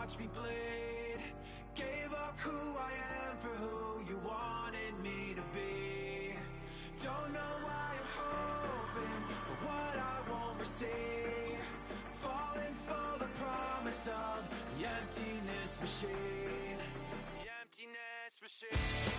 watch me bleed. Gave up who I am for who you wanted me to be. Don't know why I'm hoping for what I won't receive. Falling for the promise of the emptiness machine. The emptiness machine.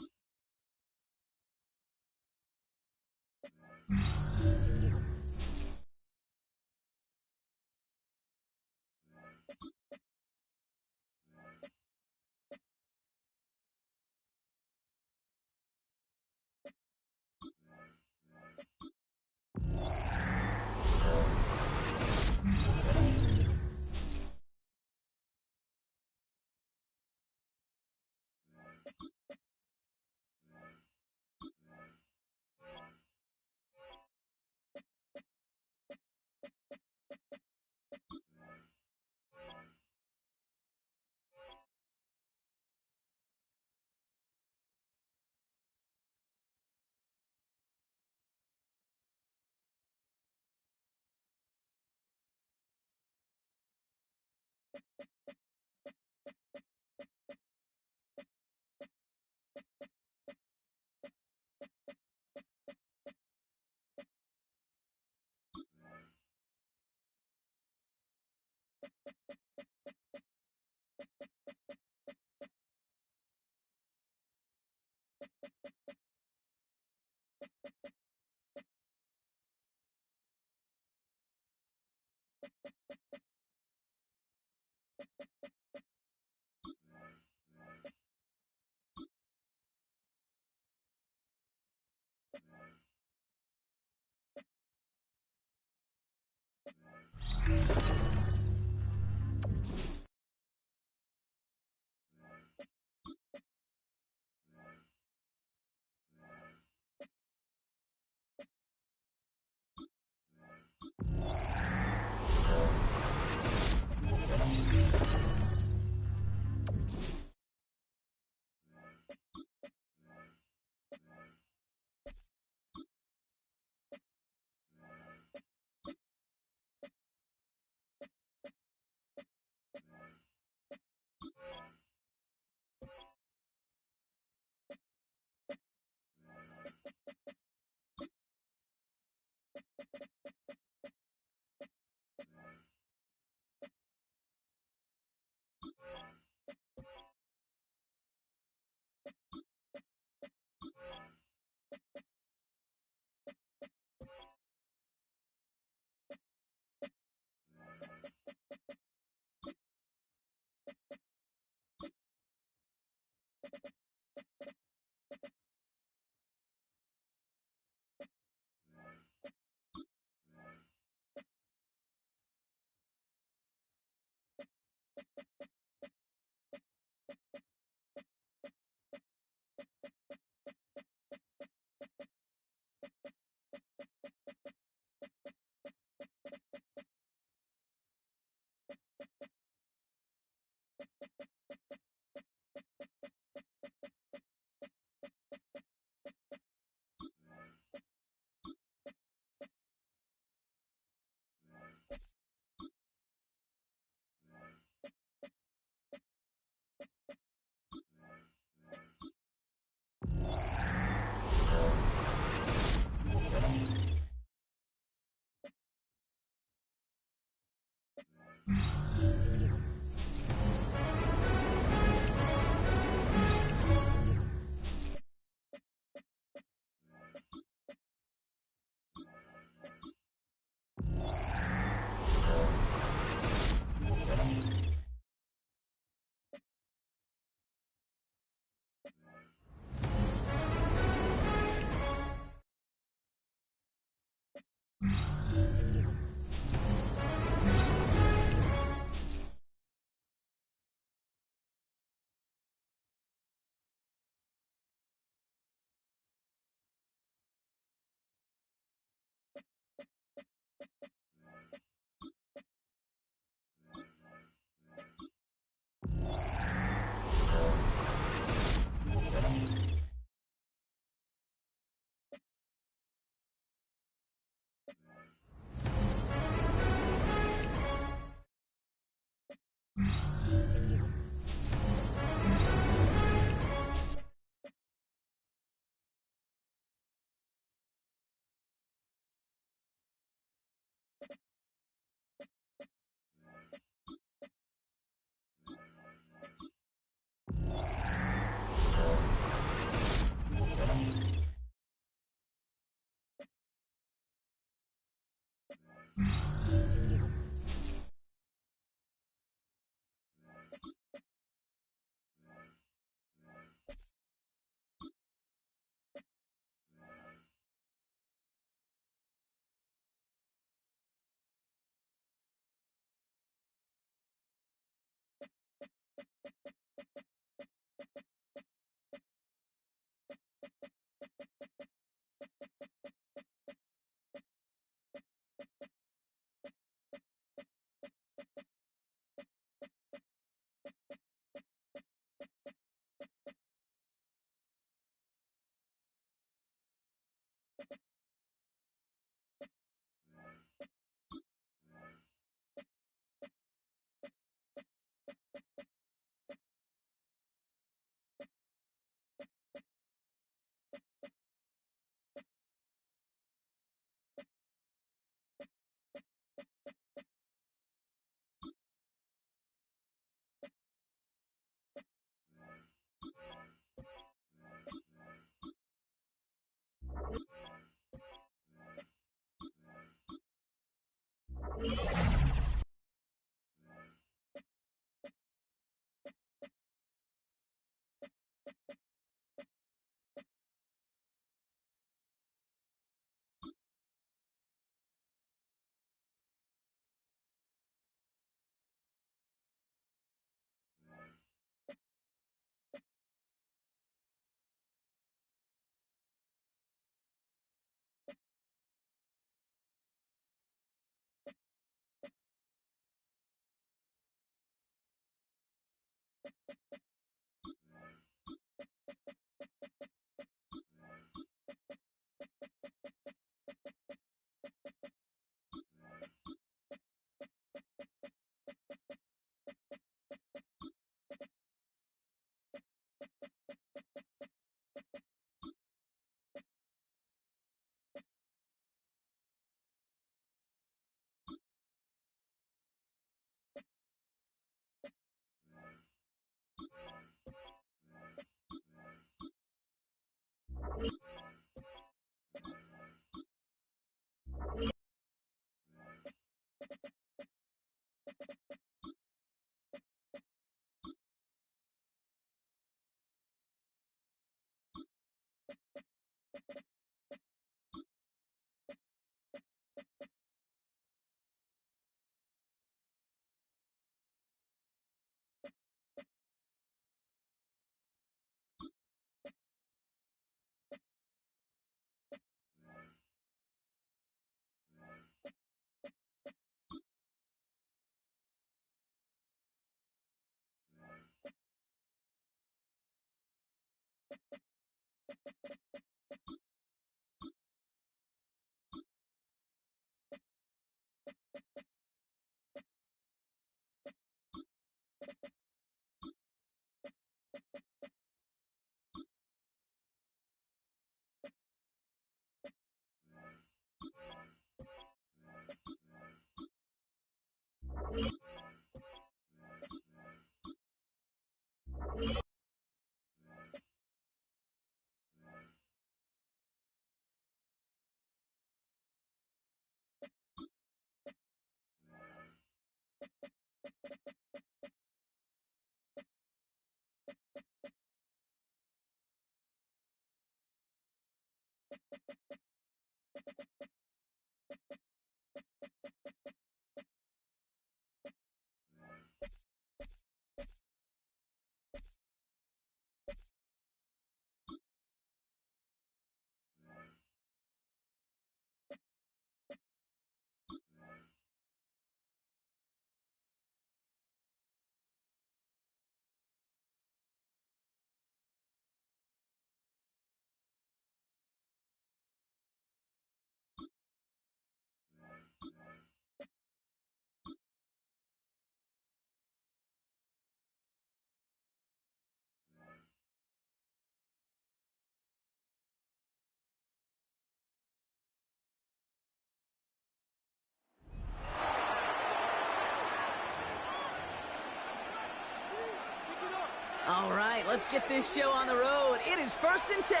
All right, let's get this show on the road. It is 1st and 10.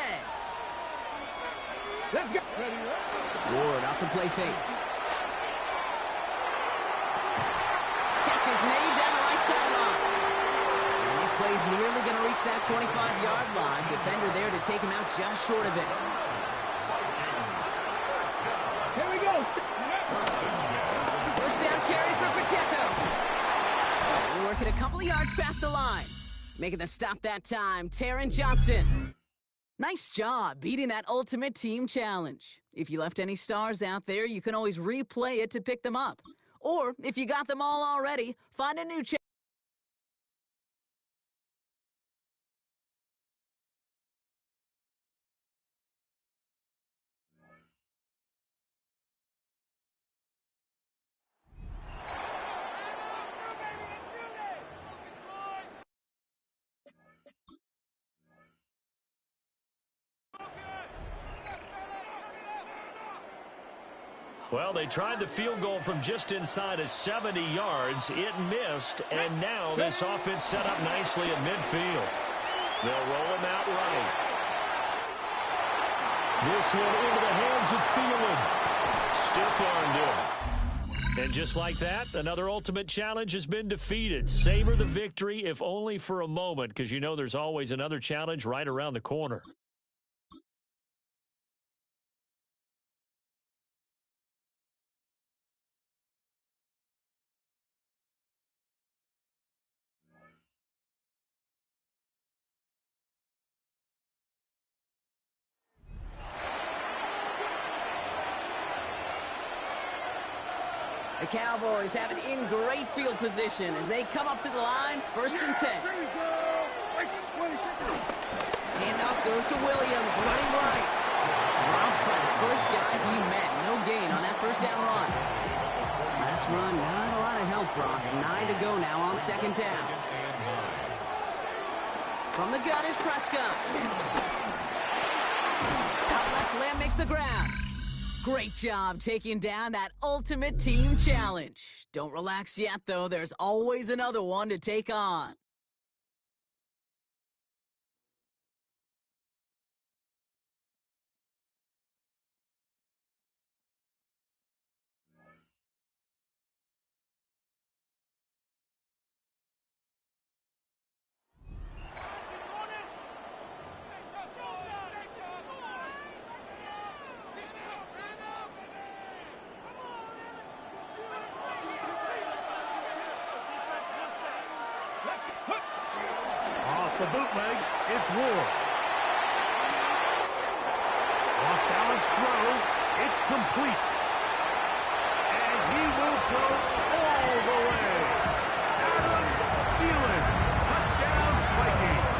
Let's go. Ward off the play fake. Catch is made down the right sideline. And this play's nearly going to reach that 25-yard line. Defender there to take him out just short of it. Here we go. First down carry for Pacheco. We're working a couple of yards past the line. Making the stop that time, Taron Johnson. Nice job beating that Ultimate Team Challenge. If you left any stars out there, you can always replay it to pick them up. Or, if you got them all already, find a new challenge. Well, they tried the field goal from just inside of 70 yards. It missed, and now this offense set up nicely at midfield. They'll roll him out right. This one into the hands of Thielen. Stiff-armed him. And just like that, another Ultimate Challenge has been defeated. Savor the victory, if only for a moment, because you know there's always another challenge right around the corner. Cowboys have it in great field position as they come up to the line, 1st and 10. Handoff goes to Williams, running right. Dropped by the first guy he met. No gain on that first down run. Last run, not a lot of help, Brock. 9 to go now on 2nd down. From the gun is Prescott. Out left, Lamb makes the ground. Great job taking down that ultimate team challenge. Don't relax yet, though. There's always another one to take on. The bootleg, it's Ward. Off-balance throw, it's complete. And he will go all the way. Adam Thielen, touchdown Vikings.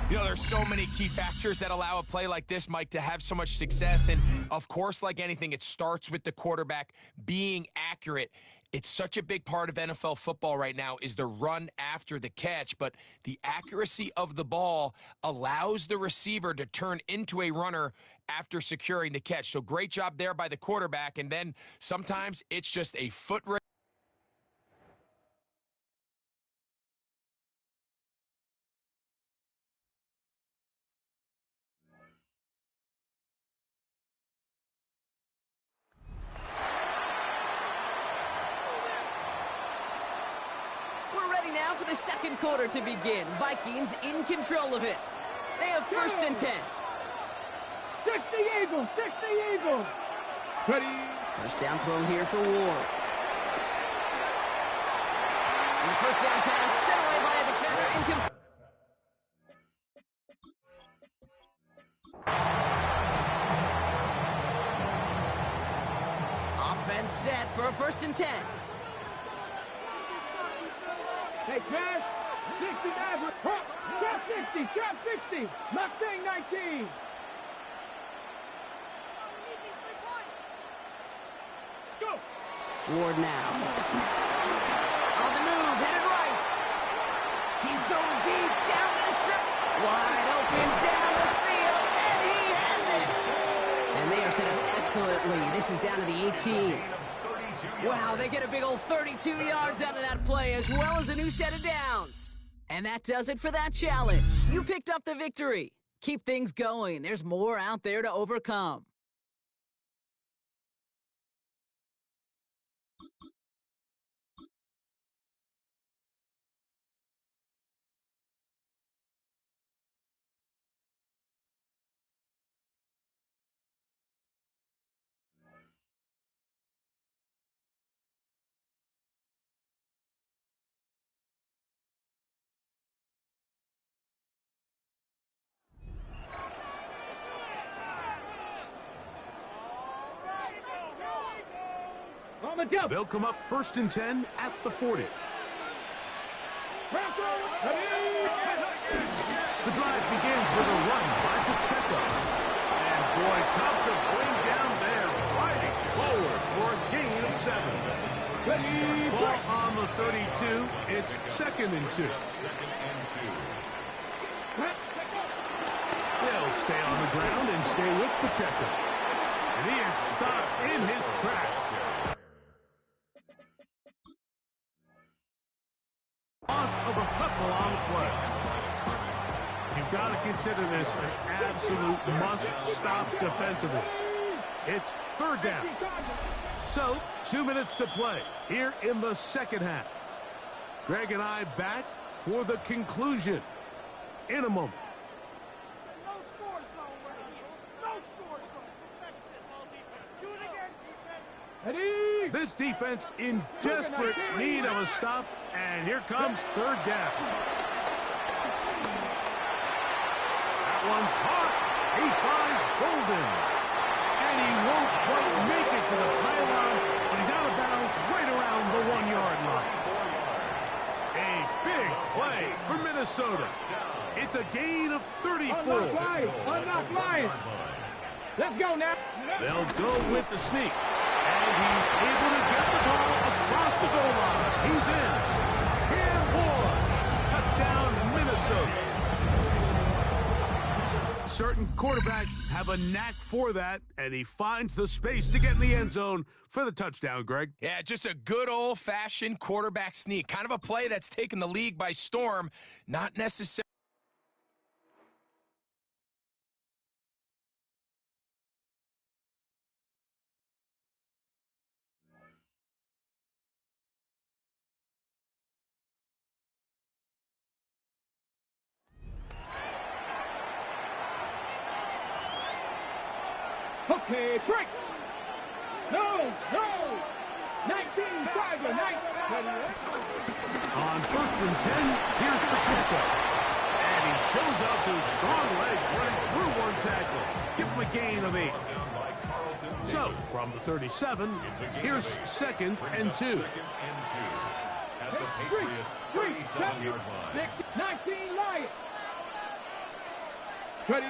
You know, there's so many key factors that allow a play like this, Mike, to have so much success. And, of course, like anything, it starts with the quarterback being accurate. It's such a big part of NFL football right now is the run after the catch, but the accuracy of the ball allows the receiver to turn into a runner after securing the catch. So great job there by the quarterback, and then sometimes it's just a foot race. Now for the second quarter to begin. Vikings in control of it. They have 1st and 10. 60 Eagles, 60 Eagles. Ready. First down thrown here for Ward. And the first down pass sent away by a defender. Incomplete. Offense set for a 1st and 10. Hey, pass. 69. Trap 60. Trap 60. Mustang 19. Let's go. Ward now. On the move. Headed right. He's going deep. Down the center. Wide open. Down the field. And he has it. And they are set up excellently. This is down to the 18. Wow, they get a big old 32 yards out of that play, as well as a new set of downs. And that does it for that challenge. You picked up the victory. Keep things going. There's more out there to overcome. They'll come up 1st and 10 at the 40. The drive begins with a run by Pacheco. And boy, tough to bring down there, fighting forward for a gain of 7. Ball on the 32. It's 2nd and 2. They'll stay on the ground and stay with Pacheco. And he is stopped in his tracks. Loss of a couple on the play. You've got to consider this an absolute must-stop defensively. It's 3rd down. So, 2 minutes to play here in the second half. Greg and I back for the conclusion in a moment. No score zone right here. No score zone. Do it again, defense. Ready. This defense in desperate need of a stop, and here comes 3rd down. That one caught. He finds Golden. And And he won't quite make it to the pylon, but he's out of bounds right around the 1-yard line. A big play for Minnesota. It's a gain of 34. Unlock line. Let's go now. They'll go with the sneak. And he's able to get the ball across the goal line. He's in. And one. Touchdown, Minnesota. Certain quarterbacks have a knack for that, and he finds the space to get in the end zone for the touchdown, Greg. Yeah, just a good old-fashioned quarterback sneak. Kind of a play that's taken the league by storm. Not necessarily. Okay, break. No. 19, Tiger, 19. On 1st and 10, here's Pacheco. And he shows off those strong legs running through one tackle. Give him a gain of 8. So, from the 37, here's 2nd and 2. At the Patriots' 37-yard line. 19, Lions. Ready.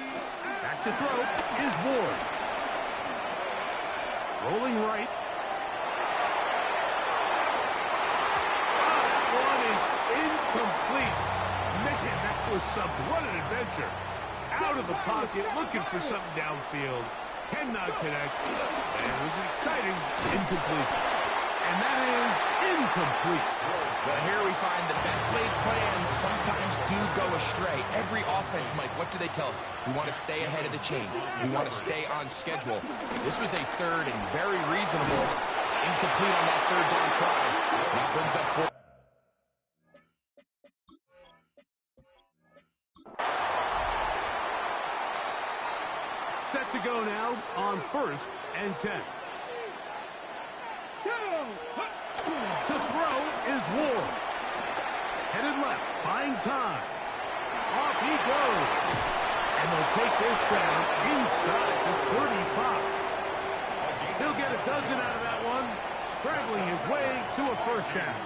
Back to throw is Ward. Rolling right. That one is incomplete. Man, that was something. What an adventure. Out of the pocket, looking for something downfield. Cannot connect. And it was an exciting incompletion. And that is incomplete. Well, here we find the best laid plans sometimes do go astray. Every offense, Mike, what do they tell us? We want to stay ahead of the chains. We want to stay on schedule. This was a third and very reasonable. Incomplete on that third down try. That brings up 4. Set to go now on 1st and 10. To throw is Ward. Headed left, buying time. Off he goes. And they'll take this down inside the 35. He'll get a dozen out of that one, straggling his way to a 1st down.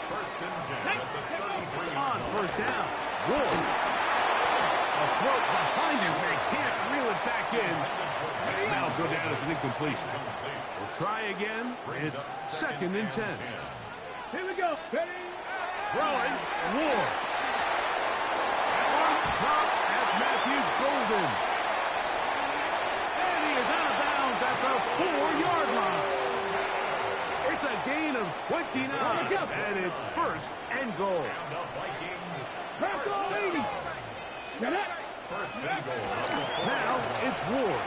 First and 10 at the 33. On 1st down, Ward. A throw behind his man, can't reel it back in. And now go down as an incompletion. We'll try again. It's 2nd and 10. Here we go. Ready. Throwing, Ward. That one caught. That's Matthew Golden. And he is out of bounds at the 4-yard line. It's a gain of 29. And it's 1st and goal. And the Vikings. First and goal. First and goal. Now it's Ward.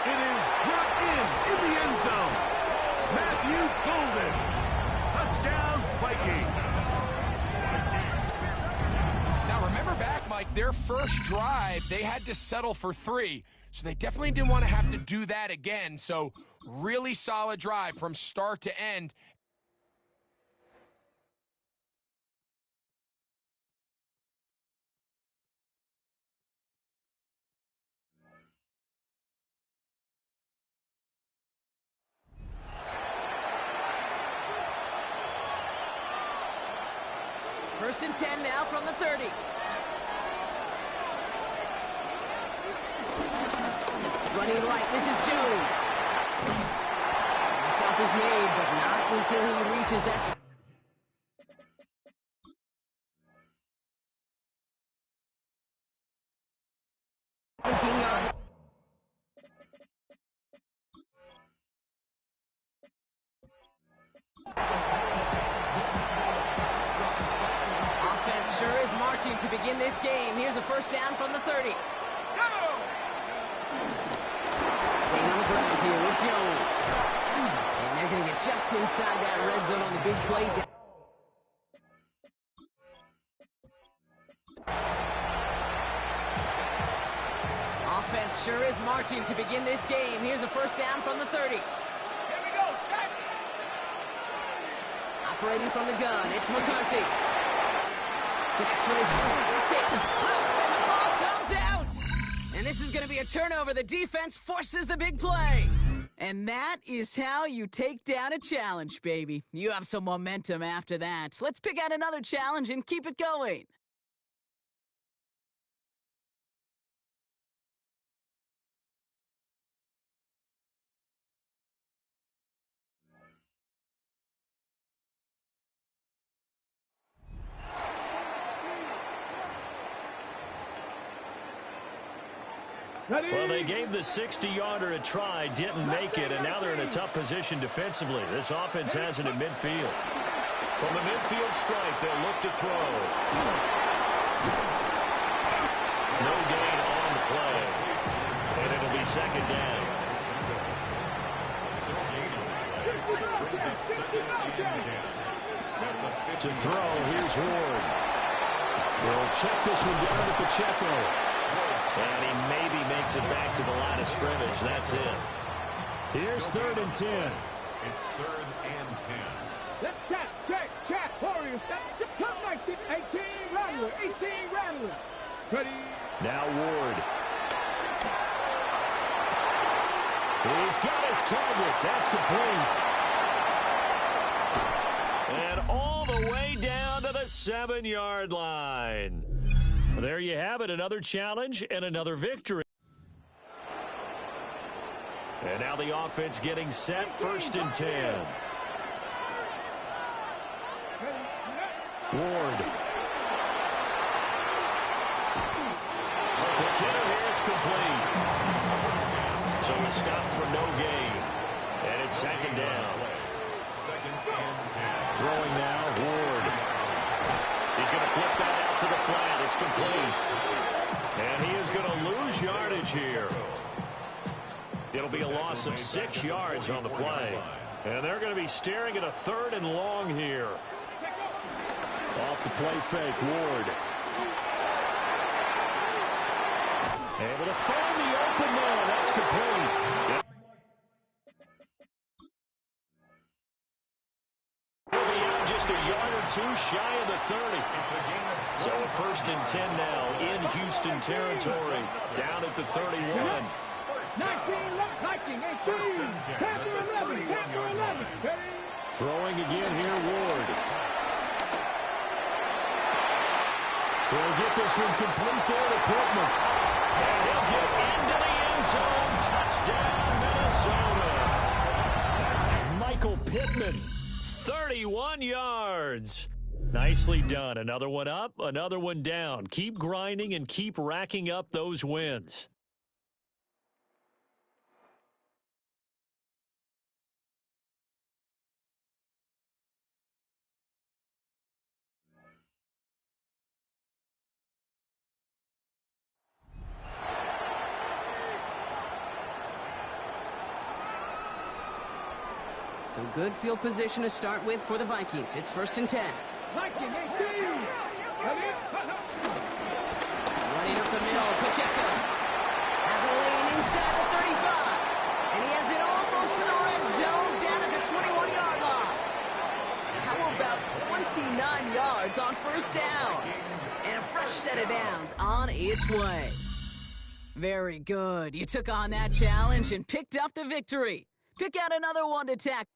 It is brought in the end zone. Matthew Golden. Touchdown, Vikings. Now, remember back, Mike, their first drive, they had to settle for 3. So they definitely didn't want to have to do that again. So really solid drive from start to end. First and 10 now from the 30. Running right, this is Jones. The stop is made, but not until he reaches that. 17-yard. Offense sure is marching to begin this game. Here's a 1st down from the 30. Staying on the ground here with Jones. And they're going to get just inside that red zone on the big play. Offense sure is marching to begin this game. Here's a 1st down from the 30. Here we go, set. Operating from the gun, it's McCarthy. Connects with his... Takes a hop, and the ball comes out. And this is going to be a turnover. The defense forces the big play. And that is how you take down a challenge, baby. You have some momentum after that. Let's pick out another challenge and keep it going. Well, they gave the 60-yarder a try, didn't make it, and now they're in a tough position defensively. This offense has it at midfield. From the midfield stripe, they'll look to throw. No gain on the play, and it'll be second down. To throw, here's Ward. They'll check this one down to Pacheco. And he maybe makes it back to the line of scrimmage. That's it. Here's 3rd and 10. It's 3rd and 10. Let's check, Warriors. Come 19, 18, Rattler, 18, Rattler. Ready? Now Ward. He's got his target. That's complete. And all the way down to the 7-yard line. There you have it, another challenge and another victory. And now the offense getting set, 1st and 10. Ward. The kicker here is complete. So a stop for no gain. And it's 2nd down. 2nd and 10. Throwing now, Ward. He's going to flip that out to the flat. It's complete. And he is going to lose yardage here. It'll be a loss of 6 yards on the play. And they're going to be staring at a 3rd and long here. Off the play fake, Ward. Able to find the open man. That's complete. He'll be out just a yard or two shy of the 30. So a 1st and 10 now in Houston territory. Down at the 31. 19, 18, 10 for 11, 10 for 11. Throwing again here, Ward. He'll get this one complete there to Pittman. And he'll get into the end zone. Touchdown, Minnesota. Michael Pittman, 31 yards. Nicely done. Another one up, another one down. Keep grinding and keep racking up those wins. So good field position to start with for the Vikings. It's 1st and 10. Viking, 18. Ready? Running up the middle, Pacheco has a lane inside the 35. And he has it almost to the red zone down at the 21-yard line. How about 29 yards on 1st down? And a fresh set of downs on its way. Very good. You took on that challenge and picked up the victory. Pick out another one to tackle.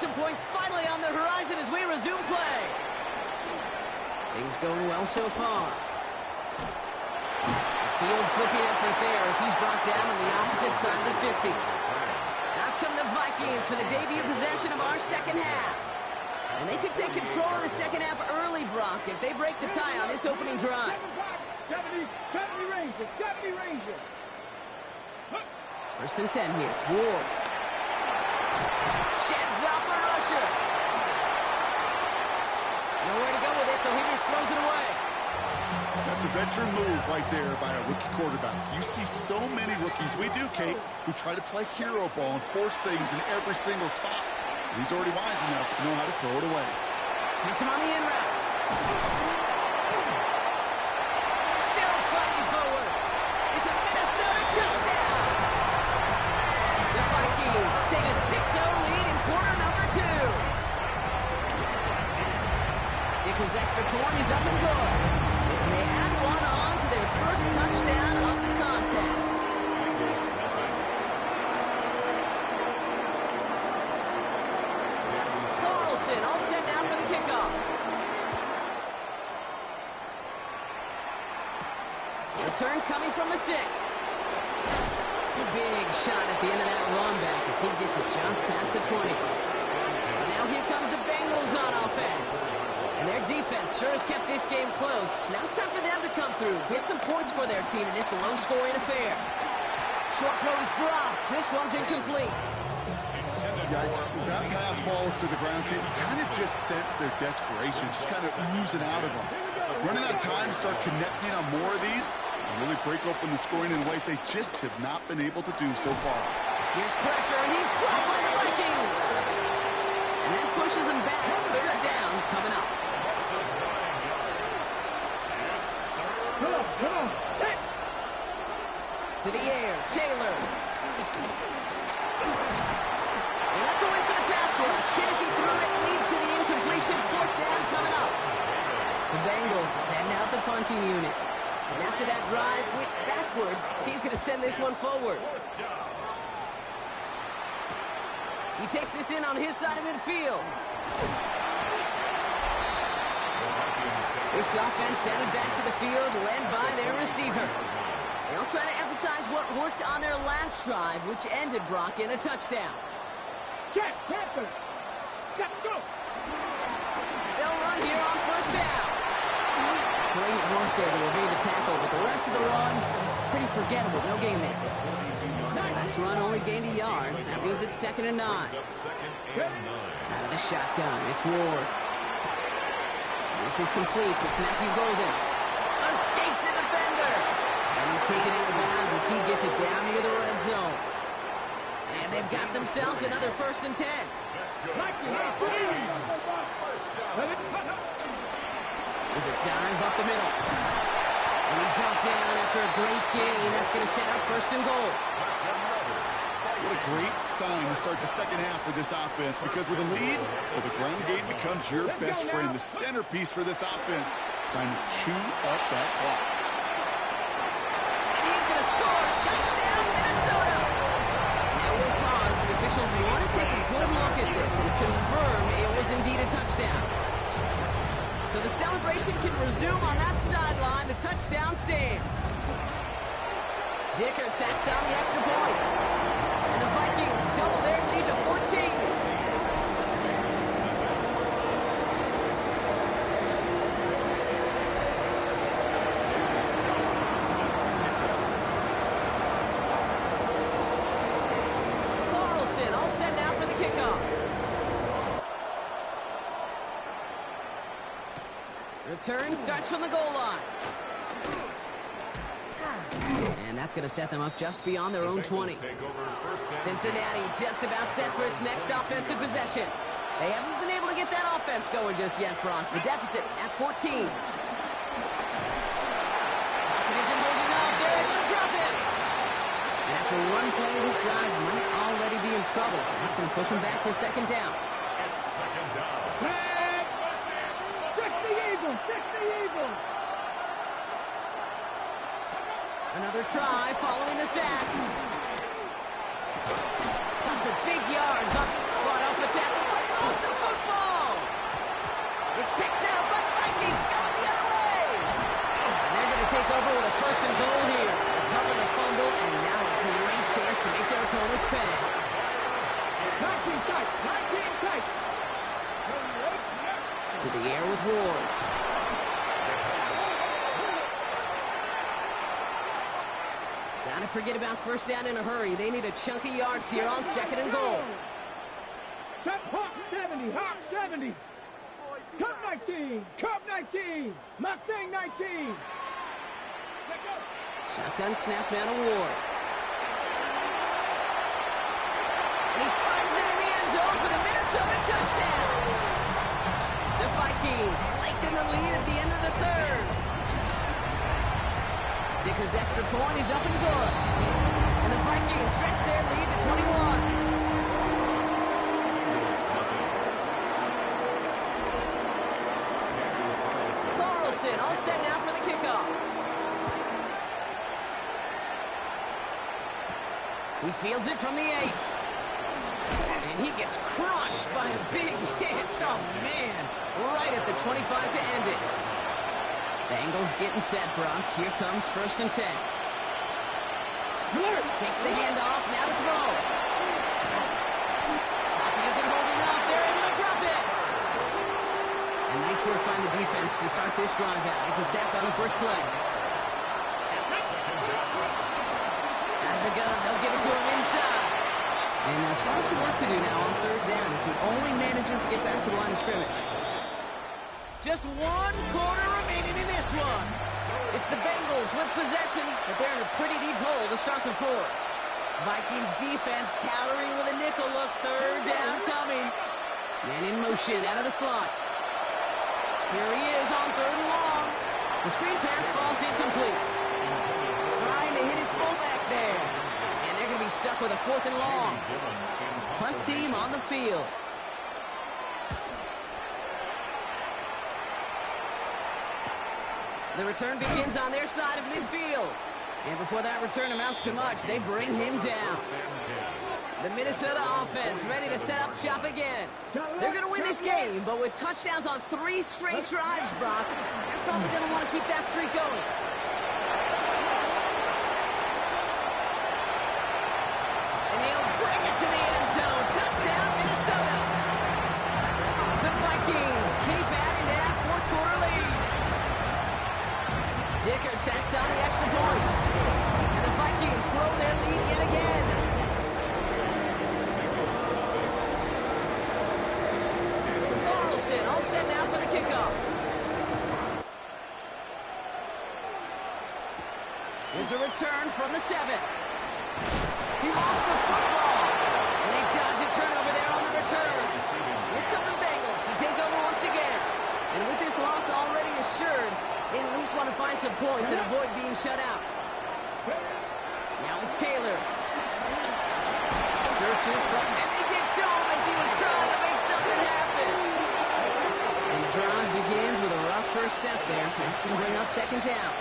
some points finally on the horizon as we resume play. Things going well so far. Field flipping effort there as he's brought down on the opposite side of the 50. Out come the Vikings for the debut possession of our second half. And they could take control of the second half early, Brock, if they break the tie on this opening drive. 70 Rangers, 70 Rangers. 1st and 10 here. Ward. Sheds off a rusher. Nowhere to go with it, so Higgins throws it away. That's a veteran move right there by a rookie quarterback. You see so many rookies, we do, Kate, who try to play hero ball and force things in every single spot. He's already wise enough to know how to throw it away. Hits him on the in route. Still fighting forward. It's a Minnesota touchdown. The Vikings take a 6-0 lead in quarter number 2. Dicker's extra point is up and good. And they add one on to their first touchdown of the contest. Carlson all set now for the kickoff. Return coming from the 6. Big shot at the end of that run back as he gets it just past the 20. So now here comes the Bengals on offense. And their defense sure has kept this game close. Now it's time for them to come through, get some points for their team in this low-scoring affair. Short throw is dropped. This one's incomplete. Yikes. As that pass falls to the ground, Kate, you kind of just sense their desperation, just kind of oozing out of them. Running out of time to start connecting on more of these and really break open the scoring in a way they just have not been able to do so far. Here's pressure, and he's caught by the Vikings. And that pushes him back. 3rd down coming up. Come on. Hey. To the air, Taylor. And that's a win for the pass rush. Hit as he threw it, leads to the incompletion. 4th down coming up. The Bengals send out the punting unit. And after that drive went backwards, he's going to send this one forward. He takes this in on his side of midfield. This offense headed back to the field, led by their receiver. They'll try to emphasize what worked on their last drive, which ended, Brock, in a touchdown. Check, Panther. Let's go. They'll run here on 1st down. Great work there to evade the tackle, but the rest of the run, pretty forgettable. No gain there. Last run only gained a yard. That means it's 2nd and 9. Out of the shotgun, it's Ward. This is complete. It's Matthew Golden. Escapes a defender. And he's taken out of bounds as he gets it down near the red zone. And they've got themselves another 1st and 10. There's a dive up the middle. And he's brought down after a great gain. That's going to set up 1st and goal. What a great sign to start the second half for this offense, because with a lead, well, the ground game becomes your best friend, the centerpiece for this offense, trying to chew up that clock. And he's going to score. Touchdown, Minnesota. Now we'll pause. The officials want to take a good look at this and confirm it was indeed a touchdown. So the celebration can resume on that sideline. The touchdown stands. Dicker tacks on the extra point. And the Vikings double their lead to 14. Carlson all set now for the kickoff. Return starts from the goal line. And that's going to set them up just beyond their own 20. Cincinnati just about set for its next offensive possession. They haven't been able to get that offense going just yet, Brock. The deficit at 14. Pocket isn't holding up. They're able to drop it. And after one play, this drive might already be in trouble. That's going to push them back for 2nd down. Fix the Eagles. Another try following the sack. Got for big yards up. Brought off the tackle. 19 tights. 19 tights. To the air with Ward. Gotta forget about first down in a hurry. They need a chunk of yards here on 2nd and goal. Set Hawk 70. Hawk 70. Cup 19. Cup 19. Mustang 19. Shotgun snap now to Ward. And he finds it in the end zone for the Minnesota touchdown. The Vikings lengthen the lead at the end of the third. Dicker's extra point is up and good. And the Vikings stretch their lead to 21. Carlson all set now for the kickoff. He fields it from the 8. And he gets crushed by a big hit. Oh, man. Right at the 25 to end it. Bengals getting set, Brock. Here comes 1st and 10. Takes the handoff. Now to throw. Pocket isn't holding up. They're able to drop it. And nice work by the defense to start this drive out. It's a sack on the first play. Out of the gun. They'll give it to him inside. And there's still some work to do now on 3rd down as he only manages to get back to the line of scrimmage. Just 1 quarter remaining in this one. It's the Bengals with possession, but they're in a pretty deep hole to start the 4th. Vikings defense countering with a nickel look. 3rd down coming. Man in motion out of the slot. Here he is on 3rd and long. The screen pass falls incomplete. Trying to hit his fullback there. And they're going to be stuck with a 4th and long. Punt team on the field. The return begins on their side of midfield. And before that return amounts to much, they bring him down. The Minnesota offense ready to set up shop again. They're going to win this game, but with touchdowns on 3 straight drives, Brock, they're probably going to want to keep that streak going. And he'll bring it to the end zone. Touchdown, Minnesota. The Vikings keep adding to that 4th quarter lead. Dicker tacks on the extra point. And the Vikings grow their lead yet again. Carlson all set now for the kickoff. There's a return from the 7. He lost the football. And they dodge a turnover there on the return. Here come the Bengals to take over once again. And with this loss already assured, they at least want to find some points and avoid being shut out. Now it's Taylor. Searches from, and they get to him as he was trying to make something happen. And the drive begins with a rough first step there. That's going to bring up 2nd down.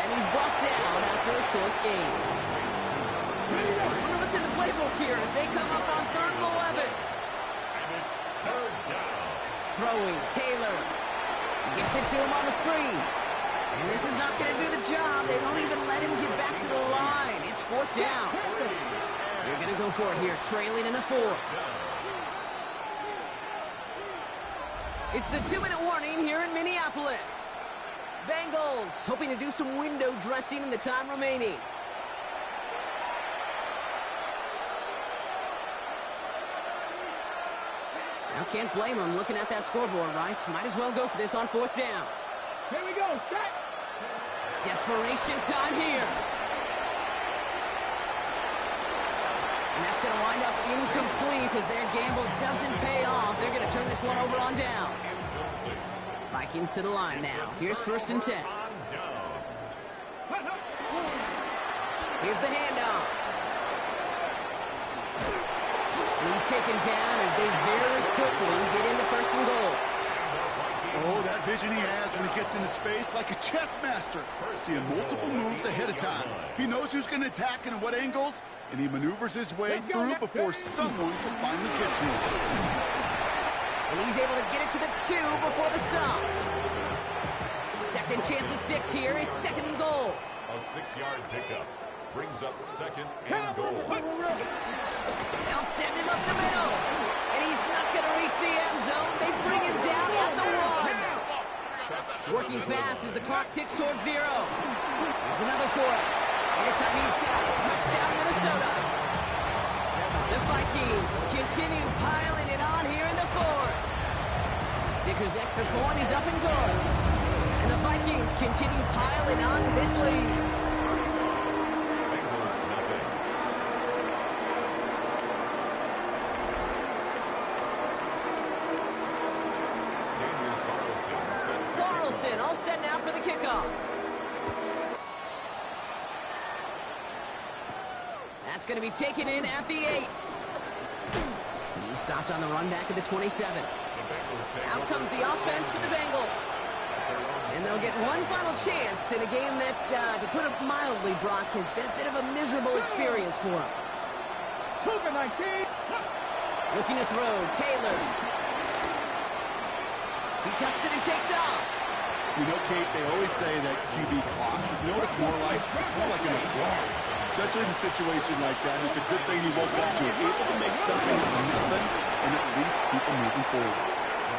And he's brought down after a short gain. I wonder what's in the playbook here as they come up on 3rd and 11. And it's 3rd down. Throwing, Taylor. Gets it to him on the screen. And this is not going to do the job. They don't even let him get back to the line. It's 4th down. They're going to go for it here, trailing in the 4th. It's the 2-minute warning here in Minneapolis. Bengals hoping to do some window dressing in the time remaining. Now can't blame them looking at that scoreboard, right? Might as well go for this on 4th down. Here we go, set. Desperation time here. And that's going to wind up incomplete as their gamble doesn't pay off. They're going to turn this one over on downs. Vikings to the line now. Here's 1st and 10. Here's the handoff. And he's taken down as they very quickly get into 1st and goal. Oh, that vision he has when he gets into space like a chess master. Seeing multiple moves ahead of time. He knows who's going to attack and at what angles, and he maneuvers his way through before someone can finally get to him. And he's able to get it to the 2 before the stop. Second chance at 6 here. It's second and goal. A 6-yard pickup brings up second and goal. They'll send him up the middle. And he's not going to reach the end zone. They bring him down at the 1. Working fast as the clock ticks towards 0. There's another for it. And this time he's got it. Touchdown, Minnesota. The Vikings continue piling it on here in the 4th. Dicker's extra point is up and good. And the Vikings continue piling on to this lead. Bengals nothing. Daniel Carlson all set now for the kickoff. That's going to be taken in at the 8. He's stopped on the run back at the 27. Out comes the offense for the Bengals. And they'll get one final chance in a game that, to put it mildly, Brock, has been a bit of a miserable experience for him. Looking to throw, Taylor. He tucks it and takes off. You know, Kate, they always say that QB clock. You know what it's more like? It's more like an applause. Especially in a situation like that, it's a good thing he woke up to it. Able to make something out of nothing and at least keep him moving forward.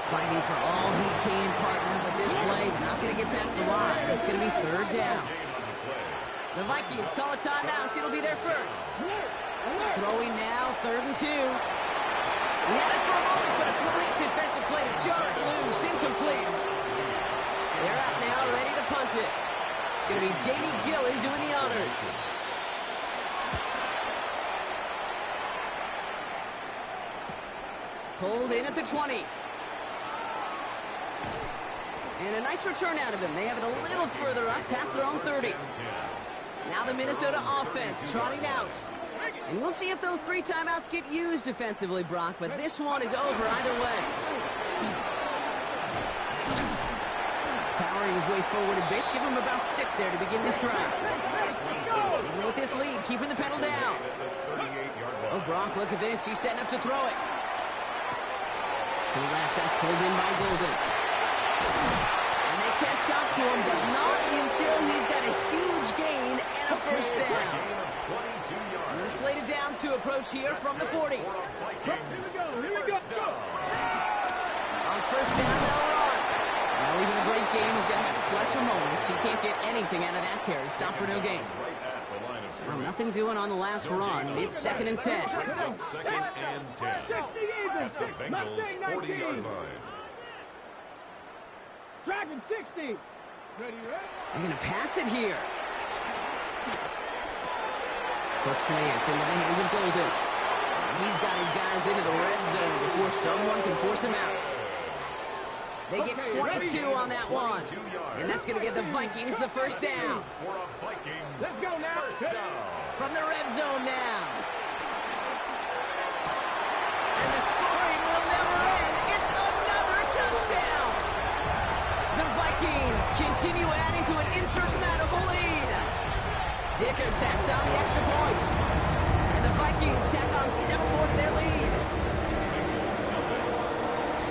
Fighting for all he can, partner, but this play is not going to get past the line. It's going to be third down. The Vikings call a timeout. It'll be their first. Throwing now, 3rd and 2. He had it for a moment, but a great defensive play to jar it loose, incomplete. They're out now, ready to punt it. It's going to be Jamie Gillen doing the honors. Pulled in at the 20. And a nice return out of him. They have it a little further up, past their own 30. Now the Minnesota offense trotting out. And we'll see if those 3 timeouts get used defensively, Brock, but this one is over either way. Powering his way forward a bit. Give him about 6 there to begin this drive. Even with this lead, keeping the pedal down. Oh, Brock, look at this. He's setting up to throw it. To the left, that's pulled in by Golden. And they catch up to him, but not until he's got a huge gain and a first down. They're slated downs to approach here from the 40. Here we go. On first down, they'll run. Now, even a great game is going to have its lesser moments. He can't get anything out of that carry. Stop for no gain. Well, nothing doing on the last run. It's 2nd and 10. Second and 10 at the Bengals' 40-yard line. Dragon 60. Ready? They're going to pass it here. Quick slant into the hands of Golden. He's got his guys into the red zone before someone can force him out. They get 22 on that one. And that's going to give the Vikings the first down. Let's go now. From the red zone now. And the scoring will never end. It's another touchdown. The Vikings continue adding to an insurmountable lead. Dicker tacks on the extra point. And the Vikings tack on 7 more to their lead.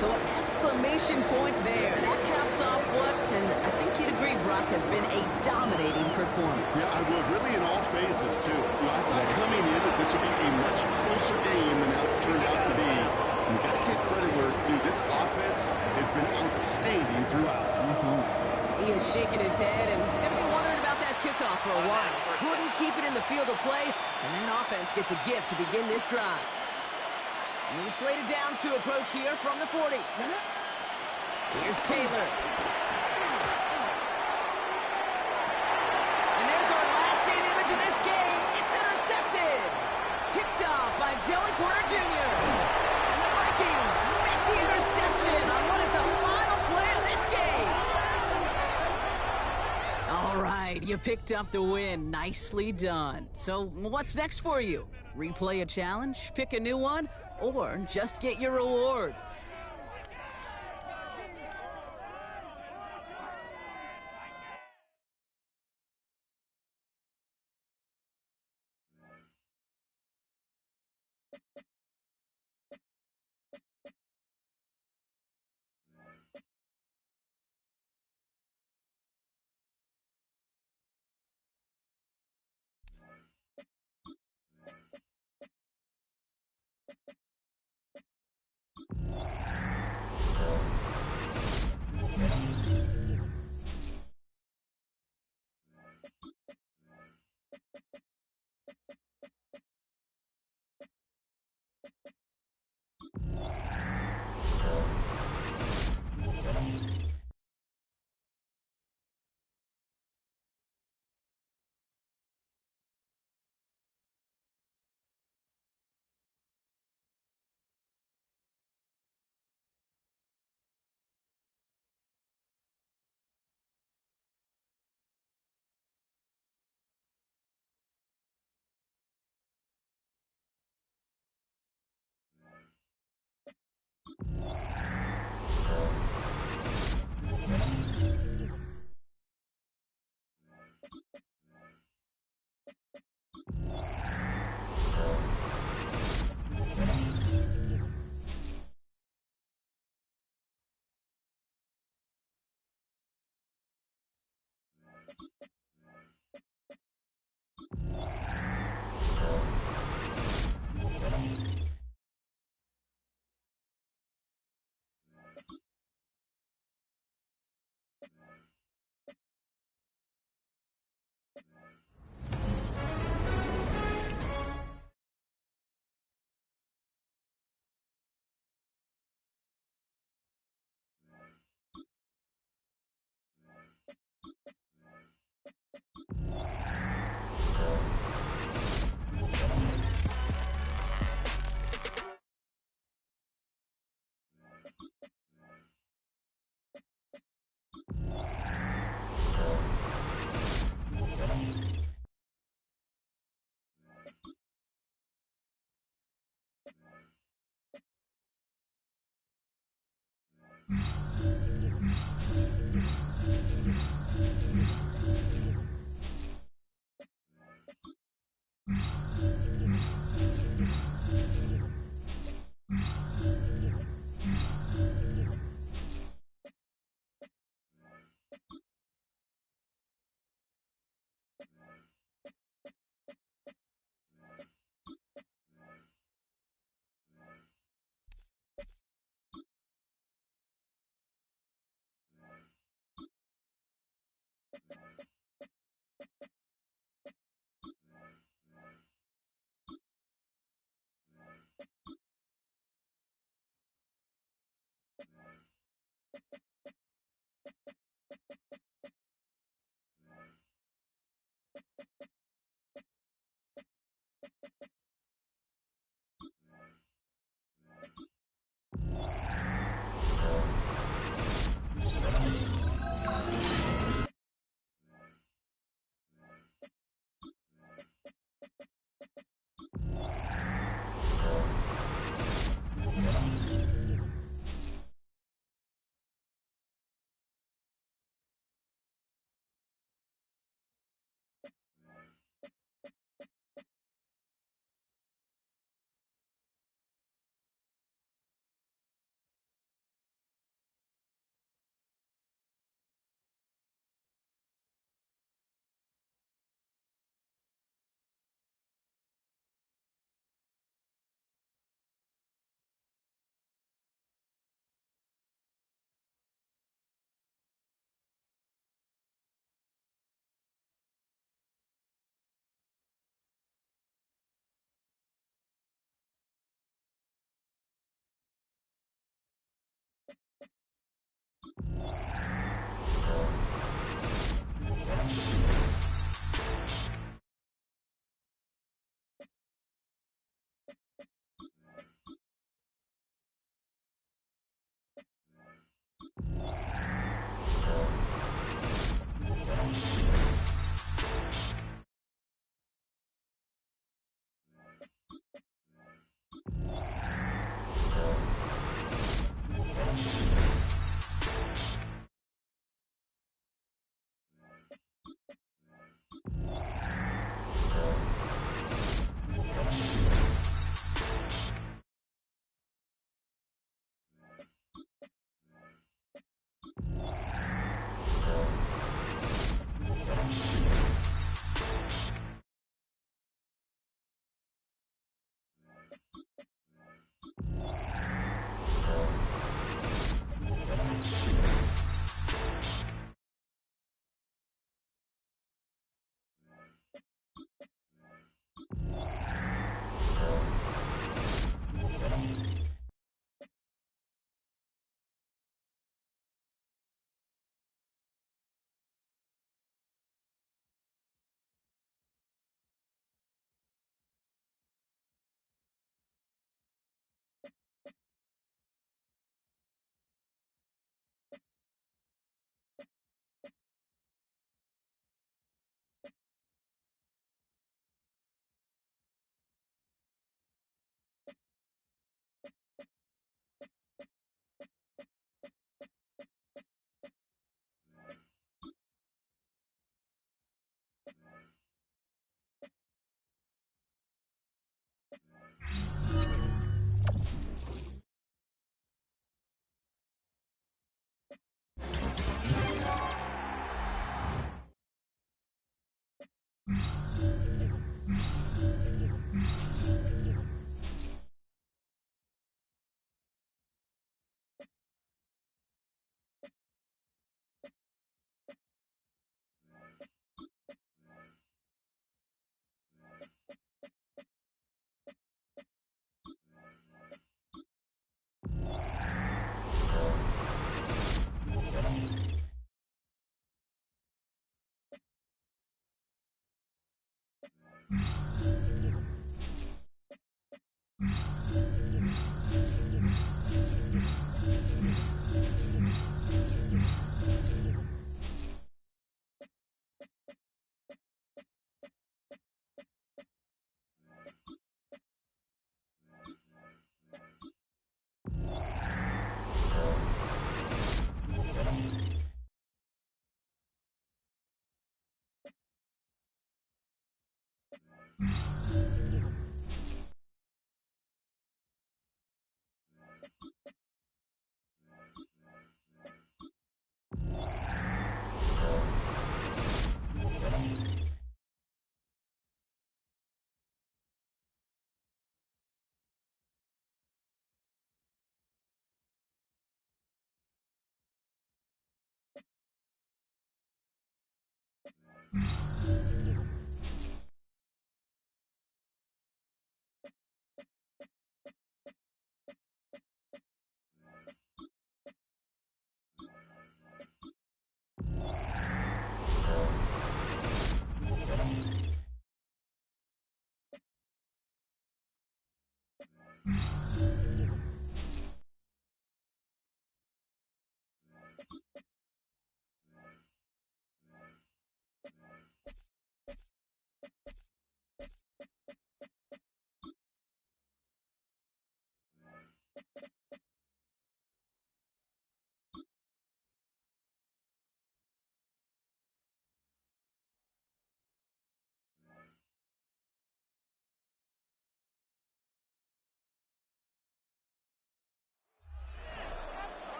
So an exclamation point there. That caps off what, and I think you'd agree, Brock, has been a dominating performance. Yeah, I will. Really in all phases, too. You know, I thought coming in that this would be a much closer game than how it's turned out to be. And you got to give credit where it's due. This offense has been outstanding throughout. He is shaking his head, and he's going to be wondering about that kickoff for a while. Couldn't keep it in the field of play, and that offense gets a gift to begin this drive. New slated downs to approach here from the 40. Here's Taylor. And there's our last-stand image of this game. It's intercepted. Picked off by Joey Porter Jr. And the Vikings make the interception on what is the final play of this game. All right, you picked up the win. Nicely done. So what's next for you? Replay a challenge? Pick a new one? Or just get your rewards?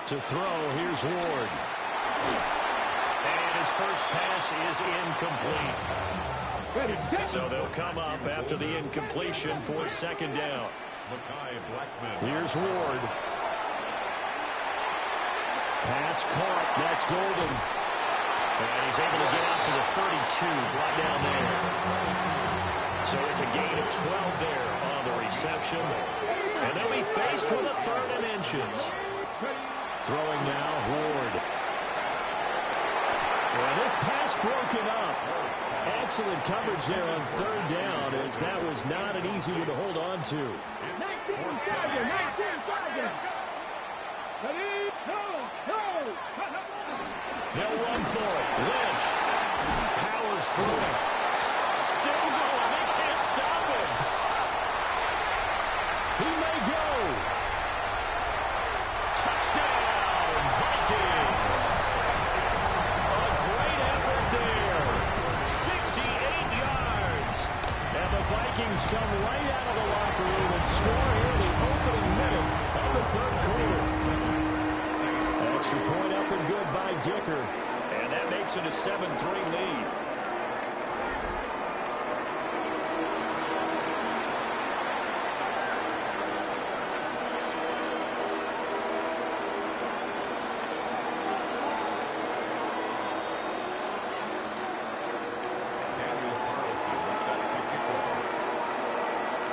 To throw, here's Ward. And his first pass is incomplete. So they'll come up after the incompletion for second down. Here's Ward. Pass caught. That's Golden. And he's able to get out to the 32, brought down there. So it's a gain of 12 there on the reception. And they'll be faced with a 3rd and inches. Throwing now, Ward. Well, this pass broken up. Excellent coverage there on 3rd down, as that was not an easy one to hold on to. 19 They'll run for it. Lynch powers through it. Still going. They can't stop him. He may go. Touchdown, Vikings. A great effort there. 68 yards. And the Vikings come right out of the locker room and score here in the opening minute of the 3rd quarter. Extra point up and good by Dicker. And that makes it a 7-3 lead.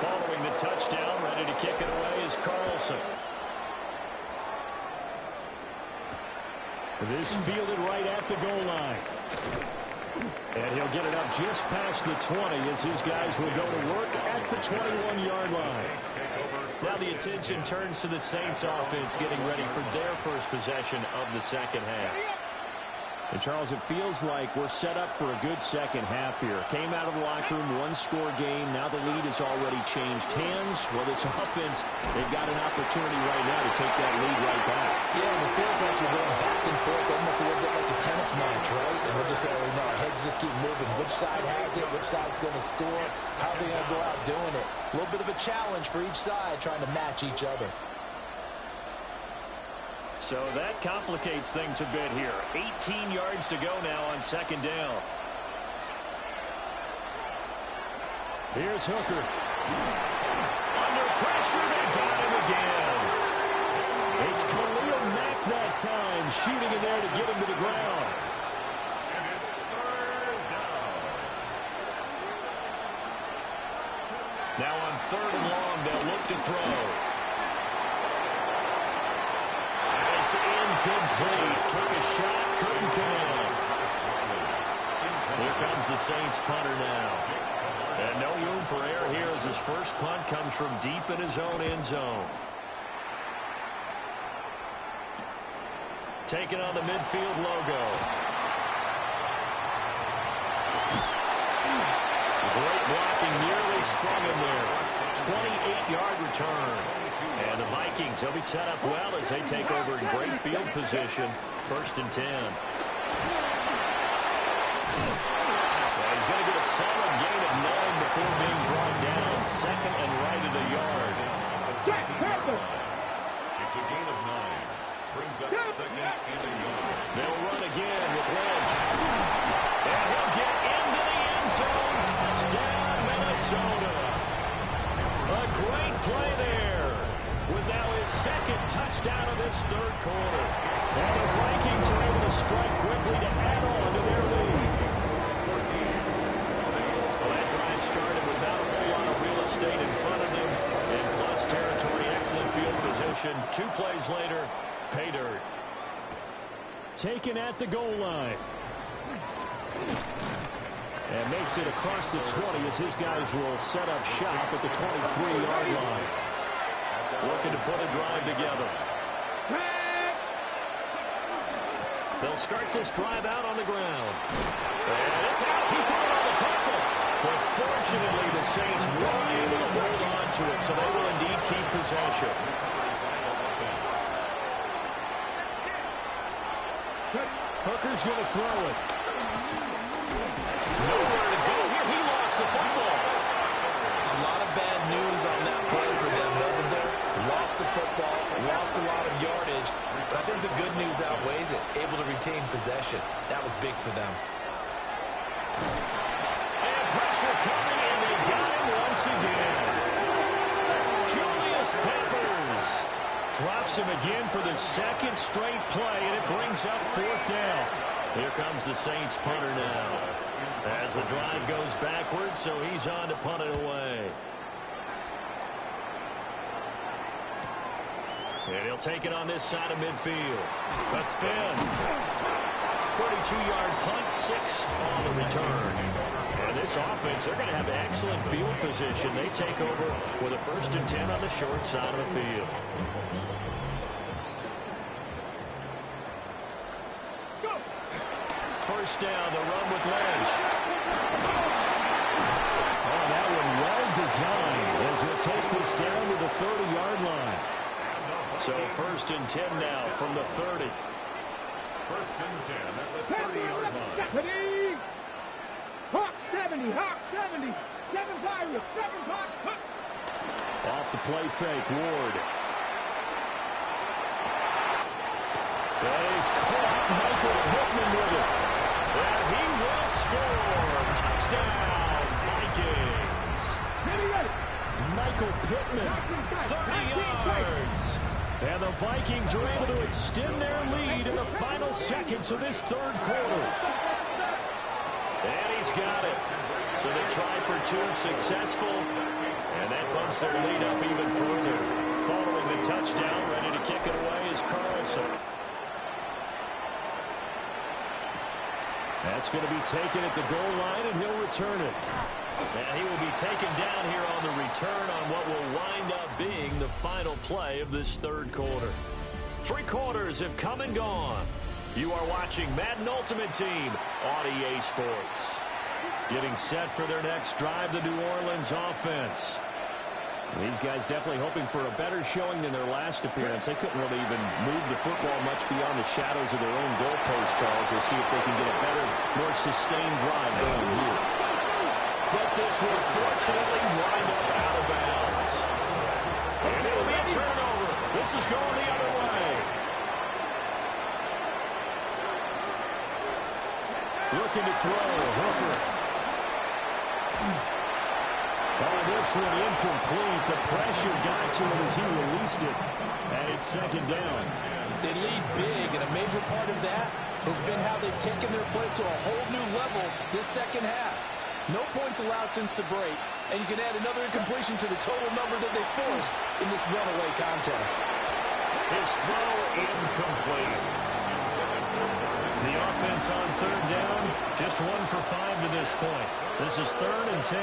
Following the touchdown, ready to kick it away is Carlson. This fielded right at the goal line. And he'll get it up just past the 20 as his guys will go to work at the 21-yard line. Now the attention turns to the Saints offense getting ready for their first possession of the second half. And, Charles, it feels like we're set up for a good second half here. Came out of the locker room, one-score game. Now the lead has already changed hands. Well, this offense, they've got an opportunity right now to take that lead right back. Yeah, and it feels like you're going back and forth, almost a little bit like a tennis match, right? And we're just letting you know, our heads just keep moving. Which side has it? Which side's going to score? How are they going to go out doing it? A little bit of a challenge for each side, trying to match each other. So that complicates things a bit here. 18 yards to go now on second down. Here's Hooker. Under pressure, they got him again. It's Khalil Mack that time, shooting in there to get him to the ground. And it's 3rd down. Now on 3rd and long, they'll look to throw. incomplete. Took a shot, couldn't connect. Here comes the Saints punter now. And no room for error here as his first punt comes from deep in his own end zone. Taking on the midfield logo. Great blocking, nearly sprung him there. 28-yard return. And the Vikings, they'll be set up well as they take over in great field position. 1st and 10. Well, he's going to get a solid gain of 9 before being brought down. 2nd and right at a yard. It's a gain of 9. Brings up 2nd and a yard. They'll run again with Lynch. And he'll get into the end zone. Touchdown, Minnesota. A great play there. With now his 2nd touchdown of this 3rd quarter. And the Vikings are able to strike quickly to add on to their lead. Well, that drive started with not a whole lot of real estate in front of them. In plus territory, excellent field position. 2 plays later, pay dirt. Taken at the goal line. And makes it across the 20 as his guys will set up shop at the 23-yard line. Looking to put a drive together. They'll start this drive out on the ground. And it's out. He put it on the carpet. But fortunately, the Saints were able to hold on to it, so they will indeed keep possession. Hooker's going to throw it. Nowhere to go here. He lost the football. A lot of bad news on that play for them, wasn't there? Lost the football, lost a lot of yardage, but I think the good news outweighs it. Able to retain possession. That was big for them. And pressure coming, and they got him once again. Julius Peppers drops him again for the 2nd straight play, and it brings up 4th down. Here comes the Saints punter now. As the drive goes backwards, so he's on to punt it away. And he'll take it on this side of midfield. A spin. 42-yard punt, 6 on the return. And this offense, they're going to have excellent field position. They take over with a 1st and 10 on the short side of the field. First down, the run with Lynch. Oh, that one well designed as he'll take this down to the 30-yard line. So 1st and 10 now from the 30. 1st and 10 at the 30-yard line. Hawk 70, Hawk 70. 7 Pirates, 7 Hawk. Off the play fake, Ward. That is caught. Michael Pittman with it. And he will score. Touchdown, Vikings. Michael Pittman, 30 yards. And the Vikings are able to extend their lead in the final seconds of this 3rd quarter. And he's got it. So they try for 2, successful. And that bumps their lead up even further. Following the touchdown, ready to kick it away is Carlson. That's going to be taken at the goal line, and he'll return it. And he will be taken down here on the return on what will wind up being the final play of this 3rd quarter. 3 quarters have come and gone. You are watching Madden Ultimate Team on EA Sports. Getting set for their next drive, the New Orleans offense. These guys definitely hoping for a better showing than their last appearance. They couldn't really even move the football much beyond the shadows of their own goalpost, Charles. We'll see if they can get a better, more sustained drive going here. But this will fortunately wind up out of bounds. And it'll be a turnover. This is going the other way. Looking to throw, Hooker. Oh, this one incomplete. The pressure got to him as he released it. And it's 2nd down. They lead big, and a major part of that has been how they've taken their play to a whole new level this 2nd half. No points allowed since the break, and you can add another incompletion to the total number that they forced in this runaway contest. His throw incomplete. The offense on third down, just 1 for 5 to this point. This is 3rd and 10.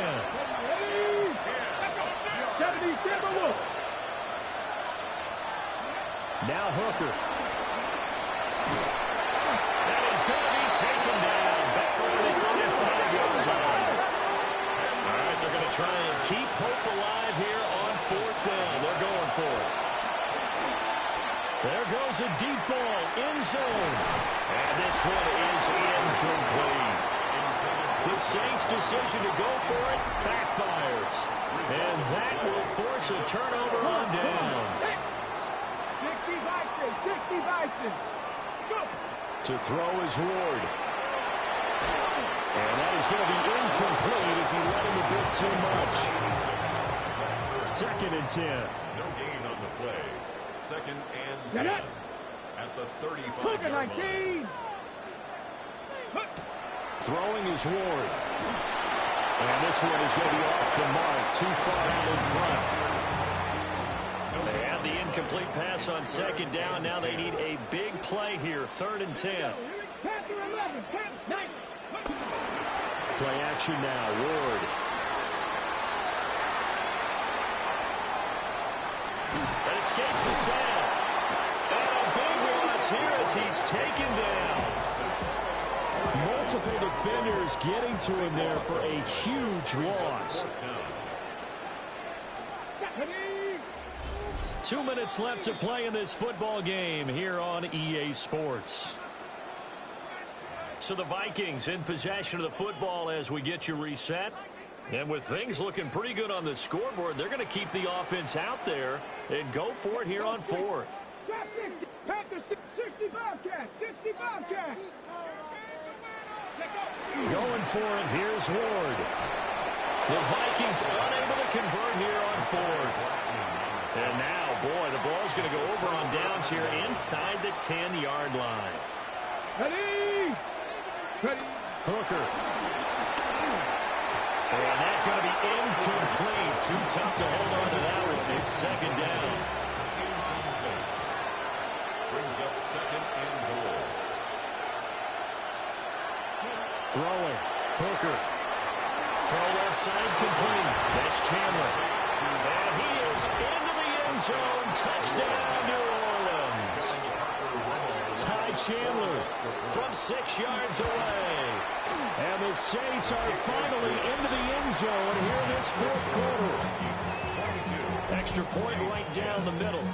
Now Hooker. That is going to be taken down back over the 35-yard line. All right, they're going to try and keep hope alive here on 4th down. They're going for it. There goes a deep ball, end zone. And this one is incomplete. The Saints' decision to go for it backfires. And that will force a turnover on downs. 60-60. Go. To throw is Ward. And that is going to be incomplete as he let him a bit too much. 2nd and 10. No gain on the play. 2nd and 10. At the 35-yard line. Throwing is Ward. And this one is going to be off the mark. Too far out in front. They have the incomplete pass on 2nd down. Now they need a big play here. 3rd and 10. Play action now. Ward. That escapes the sack. And a big loss here as he's taken down. Multiple defenders getting to him there for a huge loss. 2 minutes left to play in this football game here on EA Sports. So the Vikings in possession of the football as we get you reset. And with things looking pretty good on the scoreboard, they're going to keep the offense out there and go for it here on 4th. 65 catch. Going for it, here's Ward. The Vikings unable to convert here on 4th. And now, boy, the ball's going to go over on downs here inside the 10-yard line. Ready. Hooker. And that's going to be incomplete. Too tough to hold on to that one. It's 2nd down. Brings up 2nd and goal. Throwing. Hooker. Throw left side complete. That's Chandler. And he is into the end zone. Touchdown, New Orleans. Ty Chandler from 6 yards away. And the Saints are finally into the end zone here in this 4th quarter. Extra point right down the middle.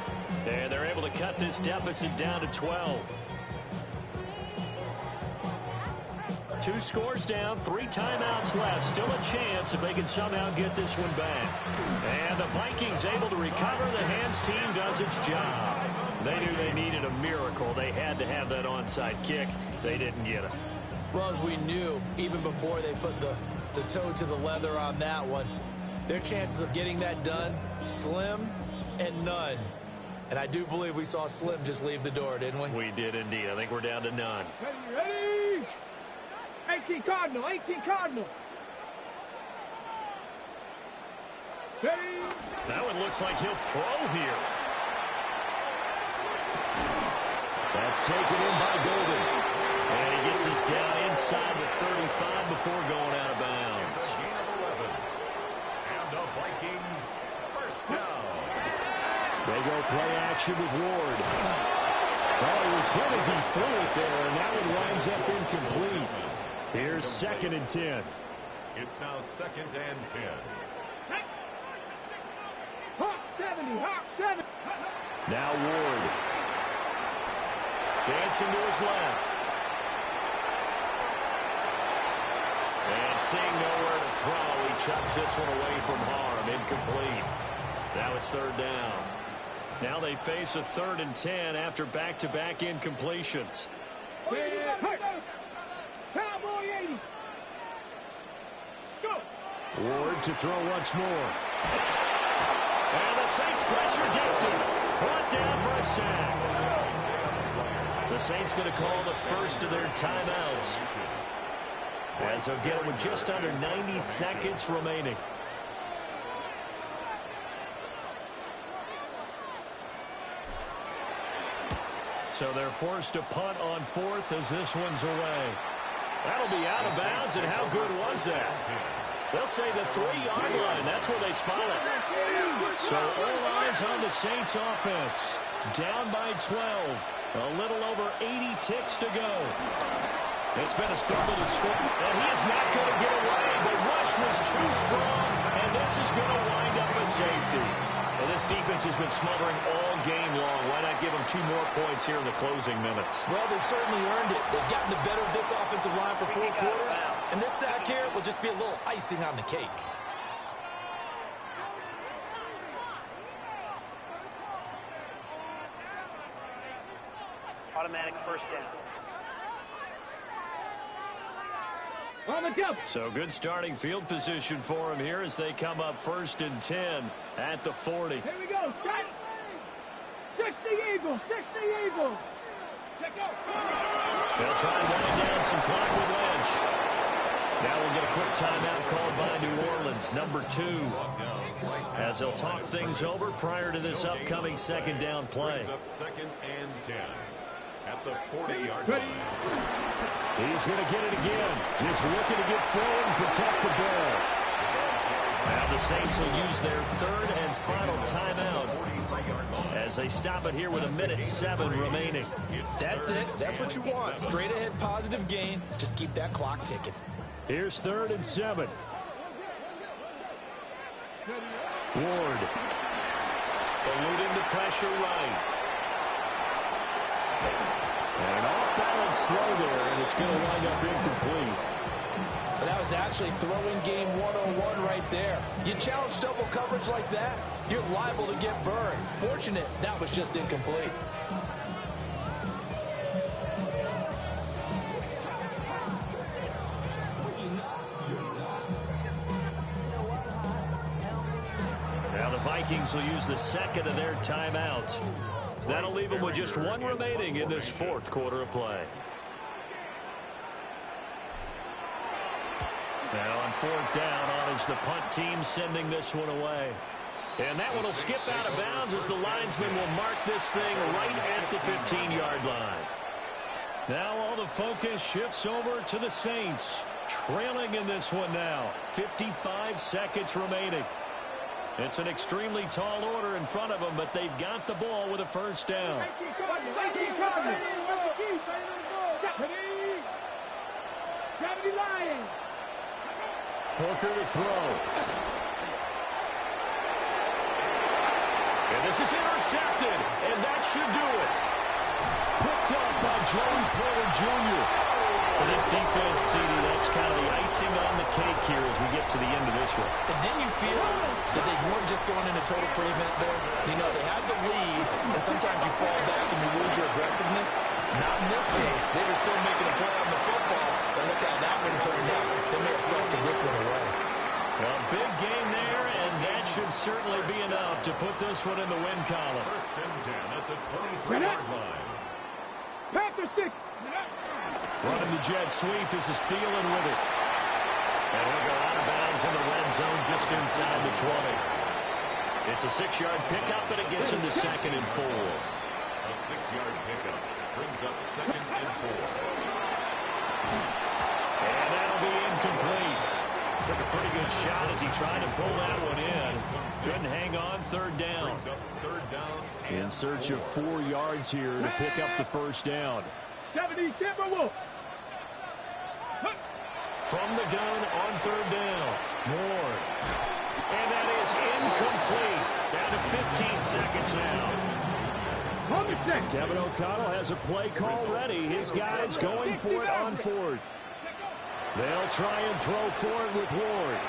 And they're able to cut this deficit down to 12. 2 scores down, 3 timeouts left. Still a chance if they can somehow get this one back. And the Vikings able to recover. The Hands team does its job. They knew they needed a miracle. They had to have that onside kick. They didn't get it. Well, as we knew, even before they put the toe to the leather on that one, their chances of getting that done, slim and none. And I do believe we saw Slim just leave the door, didn't we? We did indeed. I think we're down to none. Ready. 18 Cardinal. Ready. That one looks like he'll throw here. That's taken in by Golden. And he gets us down inside the 35 before going out of bounds. And the Vikings first down. They go play action with Ward. Oh, he was hit as he threw it there, and that one winds up incomplete. Here's 2nd and 10. It's now 2nd and 10. Hawk 70. Now Ward. Dancing to his left. And seeing nowhere to throw, he chucks this one away from harm. Incomplete. Now it's 3rd down. Now they face a 3rd and 10 after back-to-back incompletions. Cowboy 80. Go. Ward to throw once more. And the Saints pressure gets him. Brought down for a sack. The Saints going to call the first of their timeouts, as they'll get it with just under 90 seconds remaining. So they're forced to punt on fourth as this one's away. That'll be out of bounds, and how good was that? They'll say the 3-yard line. That's where they spot it. So all eyes on the Saints offense. Down by 12. A little over 80 ticks to go. It's been a struggle to score, and he is not going to get away. The rush was too strong, and this is going to wind up a safety. And this defense has been smothering all game long. Why not give them 2 more points here in the closing minutes? Well, they've certainly earned it. They've gotten the better of this offensive line for 4 quarters, and this sack here will just be a little icing on the cake. Automatic first down. So good starting field position for him here as they come up 1st and 10 at the 40. Here we go. Set. 60 Eagles. 60 Eagles. They'll try and wind down some clock with Lynch. Now we'll get a quick timeout called by New Orleans, number 2, as they'll talk things over prior to this upcoming 2nd down play. 2nd and 10 at the 40-yard line. He's going to get it again. Just looking to get forward and protect the ball. Now the Saints will use their 3rd and final timeout as they stop it here with 1:07 remaining. That's it. That's what you want. Straight ahead positive gain. Just keep that clock ticking. Here's 3rd and 7. Ward. Eluding the pressure right. And an off-balance throw there, and it's going to wind up incomplete. But that was actually throwing game 101 right there. You challenge double coverage like that, you're liable to get burned. Fortunate, that was just incomplete. Now the Vikings will use the 2nd of their timeouts. That'll leave them with just 1 remaining in this 4th quarter of play. Now on 4th down, on is the punt team sending this one away. And that one will skip out of bounds as the linesman will mark this thing right at the 15-yard line. Now all the focus shifts over to the Saints. Trailing in this one now. 55 seconds remaining. It's an extremely tall order in front of them, but they've got the ball with a 1st down. Hooker to throw. And this is intercepted, and that should do it. Picked up by Joey Porter Jr. For this defense, CD, that's kind of the icing on the cake here as we get to the end of this one. And didn't you feel that they weren't just going into total prevent there? You know, they had the lead, and sometimes you fall back and you lose your aggressiveness. Not in this case. They were still making a play on the football, and look how that one turned out. They may have salted this one away. Well, big game there, and that should certainly be enough to put this one in the win column. 1st and 10 at the 23-yard line. Panther 6. Running the jet sweep. This is Thielen with it. And he'll go out of bounds in the red zone just inside the 20. It's a 6-yard pickup, and it gets him to 2nd and 4. A 6-yard pickup brings up 2nd and 4. And that'll be incomplete. Took a pretty good shot as he tried to pull that one in. Couldn't hang on. 3rd down. Brings up 3rd down. In search of 4 yards here to pick up the 1st down. 70 Timberwolves. From the gun on 3rd down. Ward. And that is incomplete. Down to 15 seconds now. Kevin O'Connell has a play call ready. His guys going for it on 4th. They'll try and throw for it with Ward.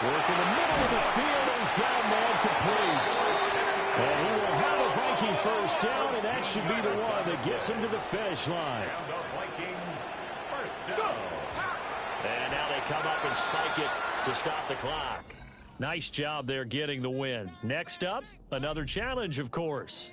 Work in the middle of the field, and he's got a man complete. And he will have a Viking 1st down, and that should be the one that gets him to the finish line. And the Vikings 1st down. And now they come up and spike it to stop the clock. Nice job there getting the win. Next up, another challenge, of course.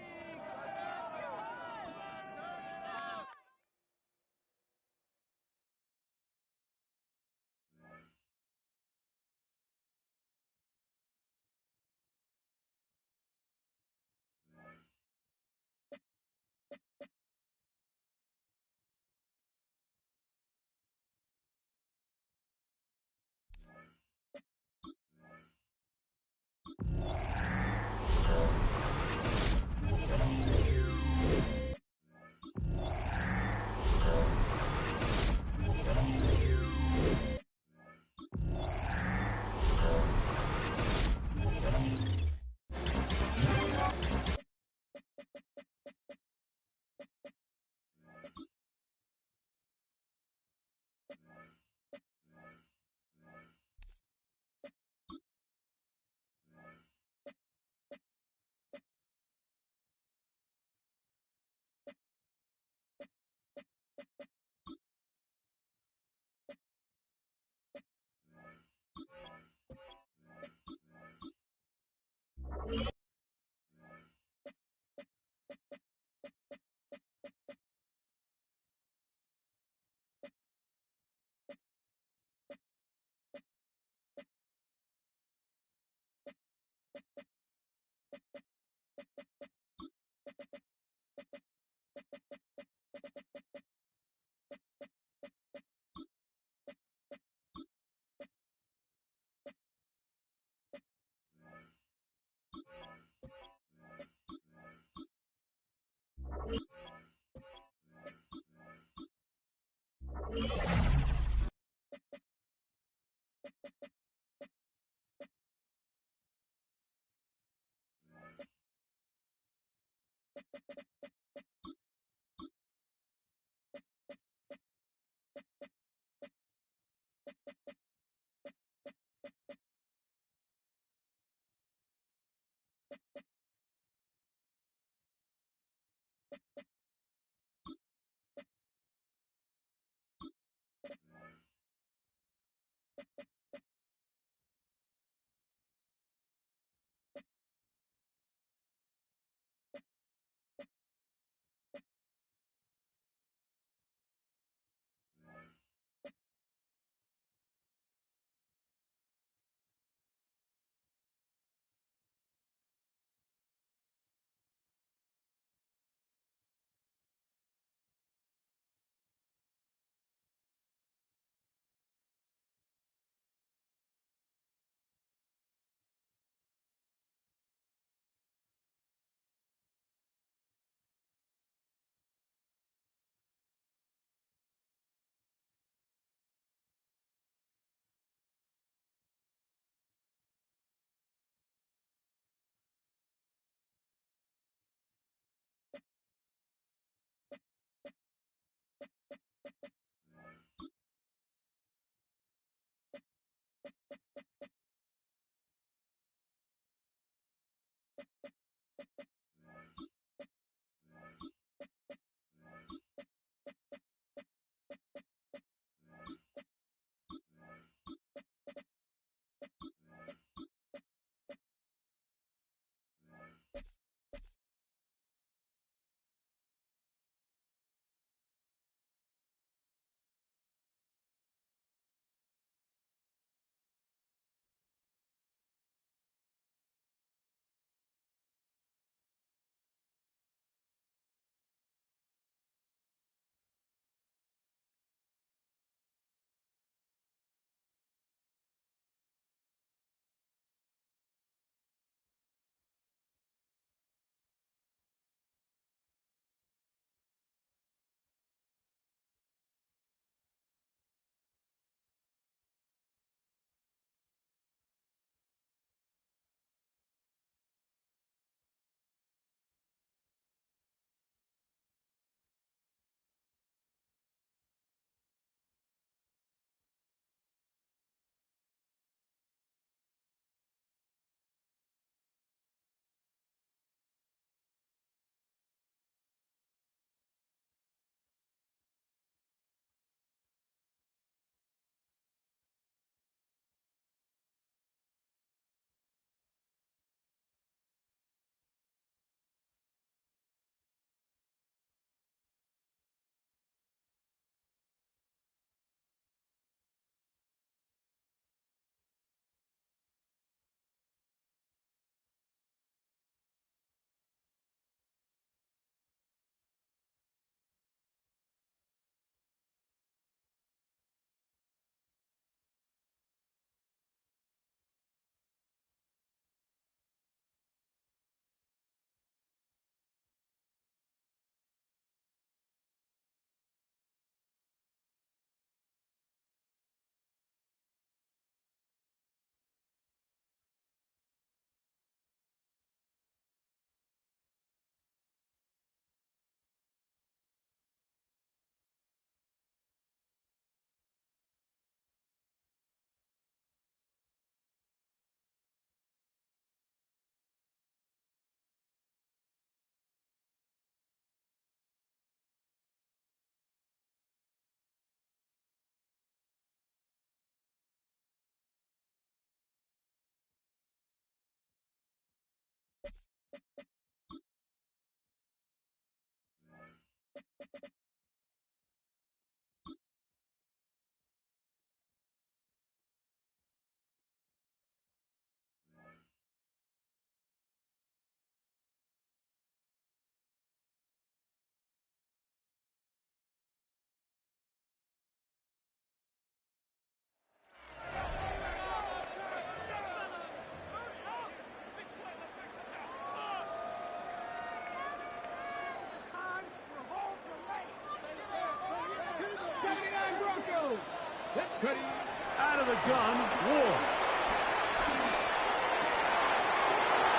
Out of the gun, Ward.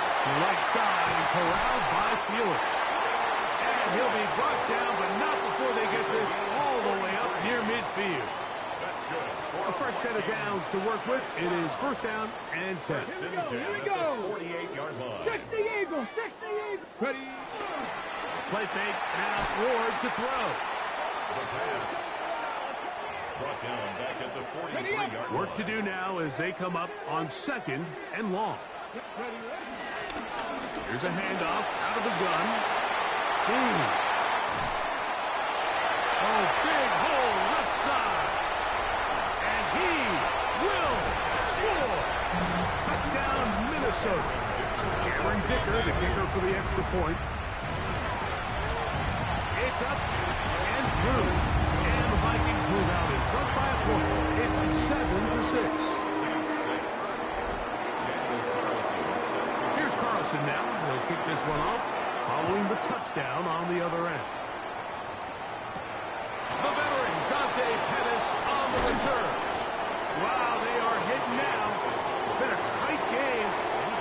It's the right side and corralled by Fielder. And he'll be brought down, but not before they get this all the way up near midfield. That's good. A fresh set of downs to work with. It is first down and 10. Here we go. 48-yard line. 60 Eagles, 60 Eagles. Ready. Play fake. Now Ward to throw. The pass. Brought down back at the 43-yard line. Work to do now as they come up on second and long. Here's a handoff out of the gun. Oh, big hole left side. And he will score. Touchdown, Minnesota. Cameron Dicker, the kicker for the extra point. It's up and through. And the Vikings move out in front by a point. It's 7-6. Here's Carlson now. He'll kick this one off, following the touchdown on the other end. The veteran, Dante Pettis, on the return. Wow, they are hitting now. Been a tight game.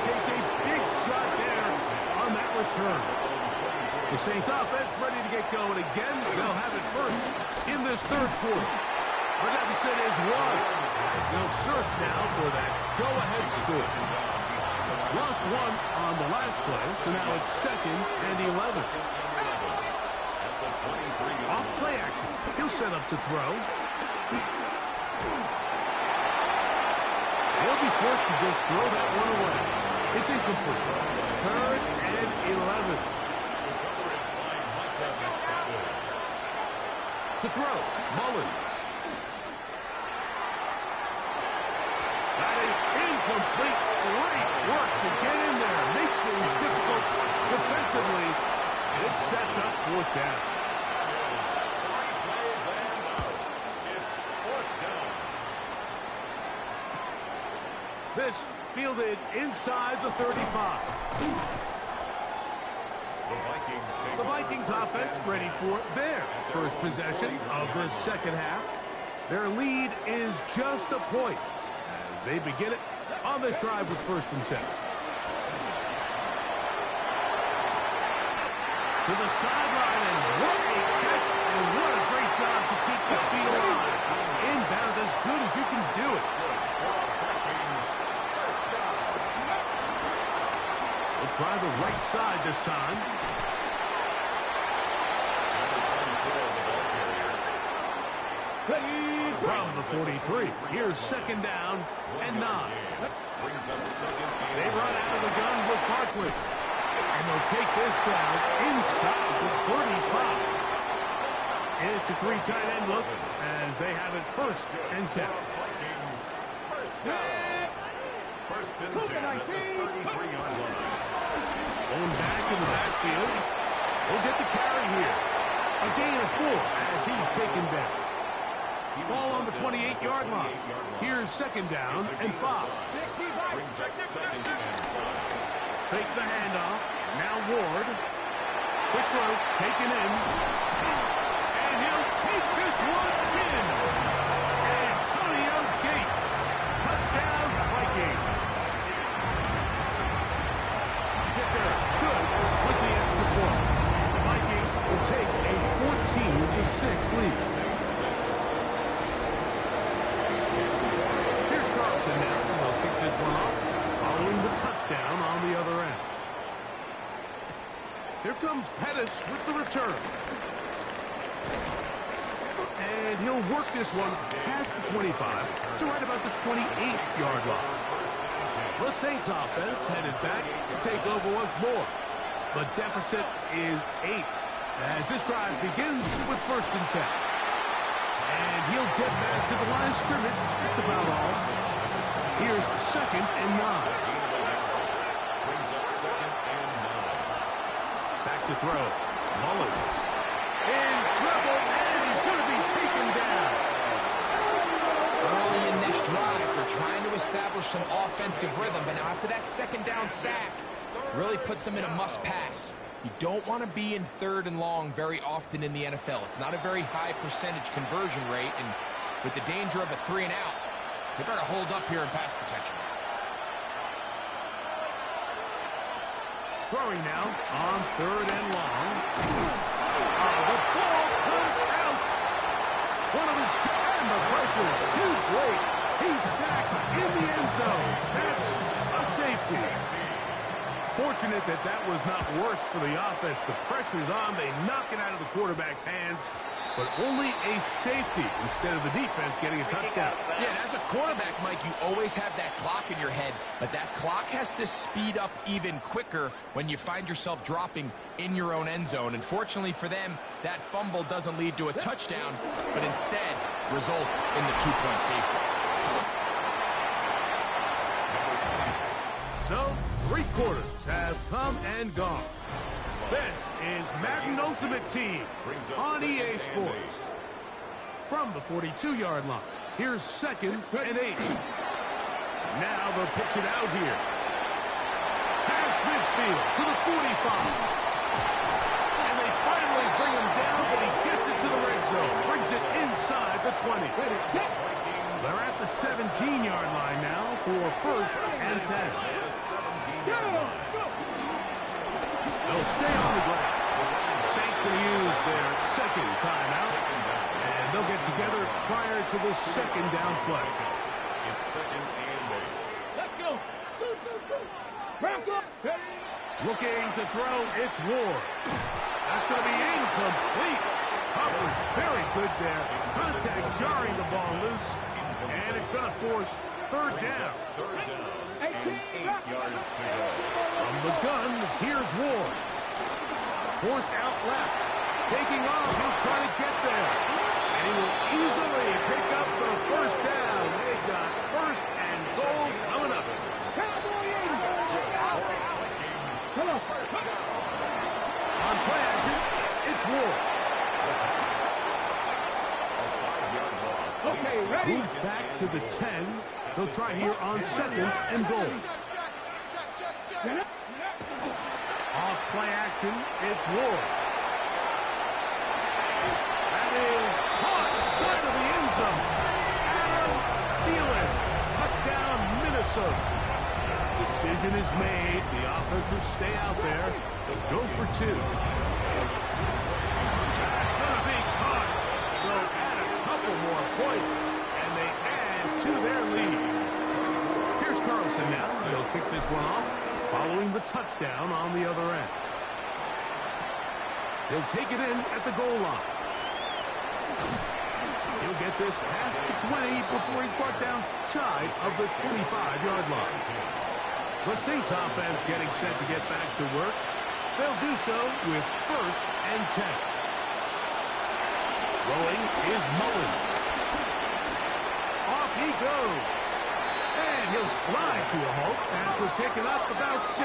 He takes a big shot there on that return. The Saints offense ready to get going again. They'll have it first in this third quarter. The deficit is 1 as they'll search now for that go-ahead score. Lost 1 on the last play, so now it's 2nd and 11. Off play action. He'll set up to throw. He'll be forced to just throw that one away. It's incomplete. 3rd and 11. To throw, Mullins. That is incomplete. Great work to get in there. Make things difficult defensively. And it sets up 4th down. It's 4th down. This fielded inside the 35. The Vikings offense ready for their first possession of the second half. Their lead is just a point as they begin it on this drive with 1st and 10. To the sideline, and what a catch, and what a great job to keep the feet alive. Inbounds as good as you can do it. We'll try the right side this time. From the 43, here's 2nd down and 9. They run out of the gun with Barkley. And they'll take this down inside the 35. It's a 3 tight end look as they have it 1st and 10. First down. 1st and 10 at the 33-yard line. Going back in the backfield. He'll get the carry here. A gain of 4 as he's taken down. Ball on the 28-yard line. Here's 2nd down and 5. Brings up 2nd and 5. Fake the handoff. Now Ward. Quick throw. Taken in. And he'll take this one in. Antonio Gates. Touchdown Vikings. Kicker good with the extra point. The Vikings will take a 14-6 lead. Here's Carlson now. He'll kick this one off, following the touchdown on the other end. Here comes Pettis with the return. And he'll work this one past the 25 to right about the 28-yard line. The Saints offense headed back to take over once more. The deficit is 8 as this drive begins with 1st and 10. And he'll get back to the line of scrimmage. That's about all. Here's 2nd and 9. Brings up 2nd and 9. Back to throw. Mullins in trouble, and he's going to be taken down. Early in this drive, they're trying to establish some offensive rhythm, but now after that 2nd down sack, really puts them in a must-pass. You don't want to be in 3rd and long very often in the NFL. It's not a very high percentage conversion rate, and with the danger of a 3 and out, they better hold up here in pass protection. Throwing now on 3rd and long. The ball comes out. One of his and the pressure too great. He's sacked in the end zone. That's a safety. Fortunate that that was not worse for the offense. The pressure's on. They knock it out of the quarterback's hands, but only a safety instead of the defense getting a touchdown. Yeah, and as a quarterback, Mike, you always have that clock in your head, but that clock has to speed up even quicker when you find yourself dropping in your own end zone. And fortunately for them, that fumble doesn't lead to a touchdown, but instead results in the 2-point safety. So, 3 quarters have come and gone. This is Madden Ultimate Team on EA Sports. From the 42-yard line, here's 2nd and 8. Now they'll pitch it out here. Past midfield to the 45. And they finally bring him down, but he gets it to the red zone. Brings it inside the 20. They're at the 17-yard line now for 1st and 10. They'll stay on the ground. Saints going to use their 2nd timeout, and they'll get together prior to the 2nd down play. It's 2nd and 8. Let's go. Back up. Looking to throw, it's Ward. That's going to be incomplete. Coverage very good there. Contact jarring the ball loose, and it's going to force 3rd down. 3rd down and 8 yards to go. From the gun, here's Ward. Forced out left. Taking off, he'll try to get there. And he will easily pick up the 1st down. They've got 1st and goal coming up. On play action, it's Ward. Okay, ready? Move back to the 10. They'll try here on 2nd and goal. Off play action, it's Ward. That is caught side of the end zone. Adam Thielen, touchdown Minnesota. Decision is made. The offense will stay out there. Go for 2. That's going to be caught. So add a couple more points, and they add to their lead. Here's Carlson now. He'll kick this one off, following the touchdown on the other end. He'll take it in at the goal line. He'll get this past the 20 before he's brought down shy of the 25-yard line. The Saints offense getting set to get back to work. They'll do so with 1st and 10. Throwing is Mullins. Off he goes. And he'll slide to a halt after picking up about 6.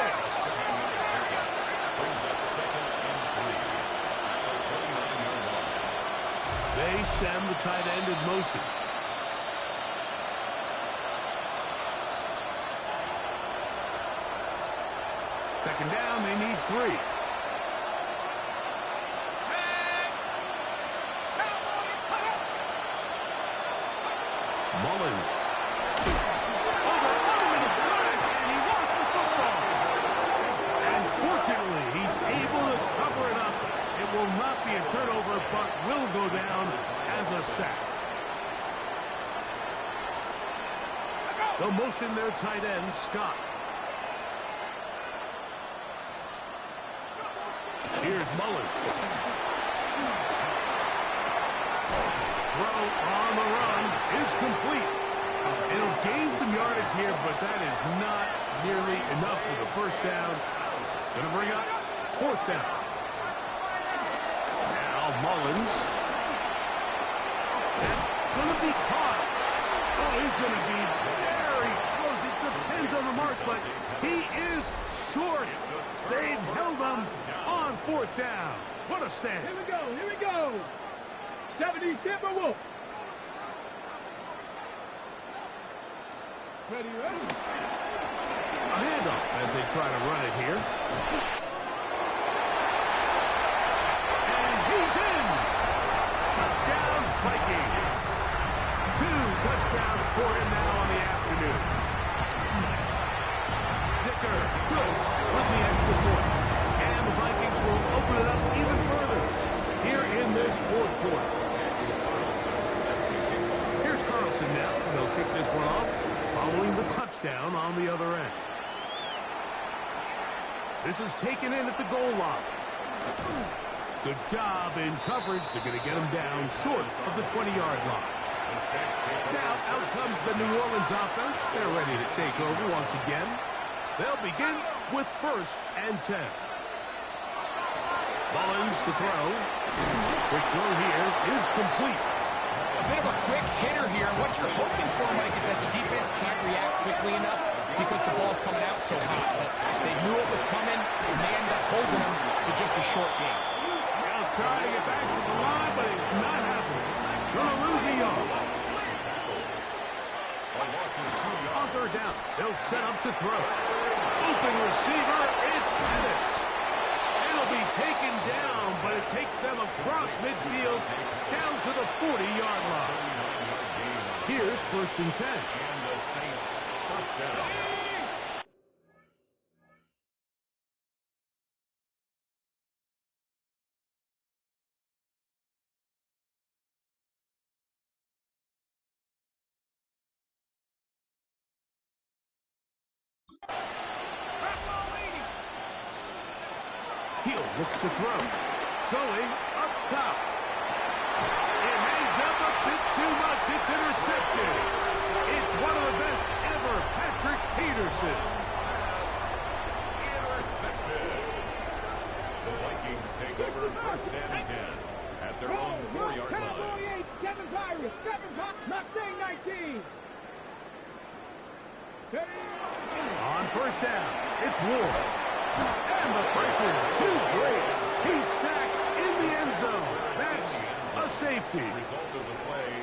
Brings up 2nd and 3. At the 29-yard line. They send the tight end in motion. Second down, they need 3. Mullins. Overthrown in a flash, and he lost the football. And fortunately, he's able to cover it up. It will not be a turnover, but will go down as a sack. They'll motion their tight end, Scott. Here's Mullins. Throw on the run is complete. It'll gain some yardage here, but that is not nearly enough for the 1st down. It's going to bring up 4th down. Mullins. That's going to be caught. Oh, he's going to be very close. It depends on the mark, but he is short. They've held him on 4th down. What a stand. Here we go, here we go. 70 Timberwolves. Ready, ready. A handoff as they try to run it here. And he's in. Touchdown, Vikings. 2 touchdowns for him now on the afternoon. Dicker good with the extra point. And the Vikings will open it up even further here in this 4th quarter. Here's Carlson now. He'll kick this one off following the touchdown on the other end. This is taken in at the goal line. Good job in coverage. They're going to get him down short of the 20-yard line. Now out comes the New Orleans offense. They're ready to take over once again. They'll begin with 1st and 10. Mullins to throw. Quick throw here is complete. A bit of a quick hitter here. What you're hoping for, Mike, is that the defense can't react quickly enough because the ball's coming out so hot. But they knew it was coming, and they ended up holding them to just a short game. They'll try to get back to the line, but it's not happening. Gonna lose a yard. On 3rd down, they'll set up to throw. Open receiver, it's Pettis. It'll be taken down, but it takes them across midfield down to the 40-yard line. Here's 1st and 10. And the Saints first down. He'll look to throw. Going up top. It hangs up a bit too much. It's intercepted. It's one of the best ever, Patrick Peterson. Intercepted. The Vikings take over 1st and 10 at their own 4-yard line. 7 Pirates, 7 Pirates, not saying 19. On 1st down, it's Ward. And the pressure too great. He's sacked in the end zone. That's a safety.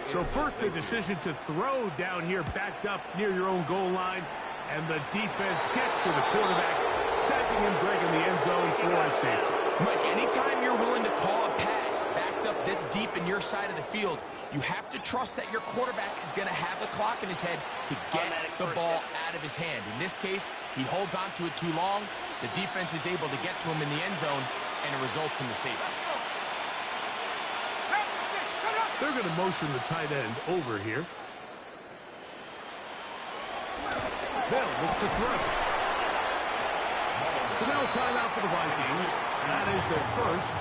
So first the decision to throw down here backed up near your own goal line. And the defense gets to the quarterback, sacking him, breaking the end zone for a safety. Mike, anytime you're willing to call a pass backed up this deep in your side of the field, you have to trust that your quarterback is going to have the clock in his head to get the ball out of his hand. In this case, he holds on to it too long. The defense is able to get to him in the end zone, and it results in the safety. They're going to motion the tight end over here. They'll look to throw. So now a timeout for the Vikings. That is their first.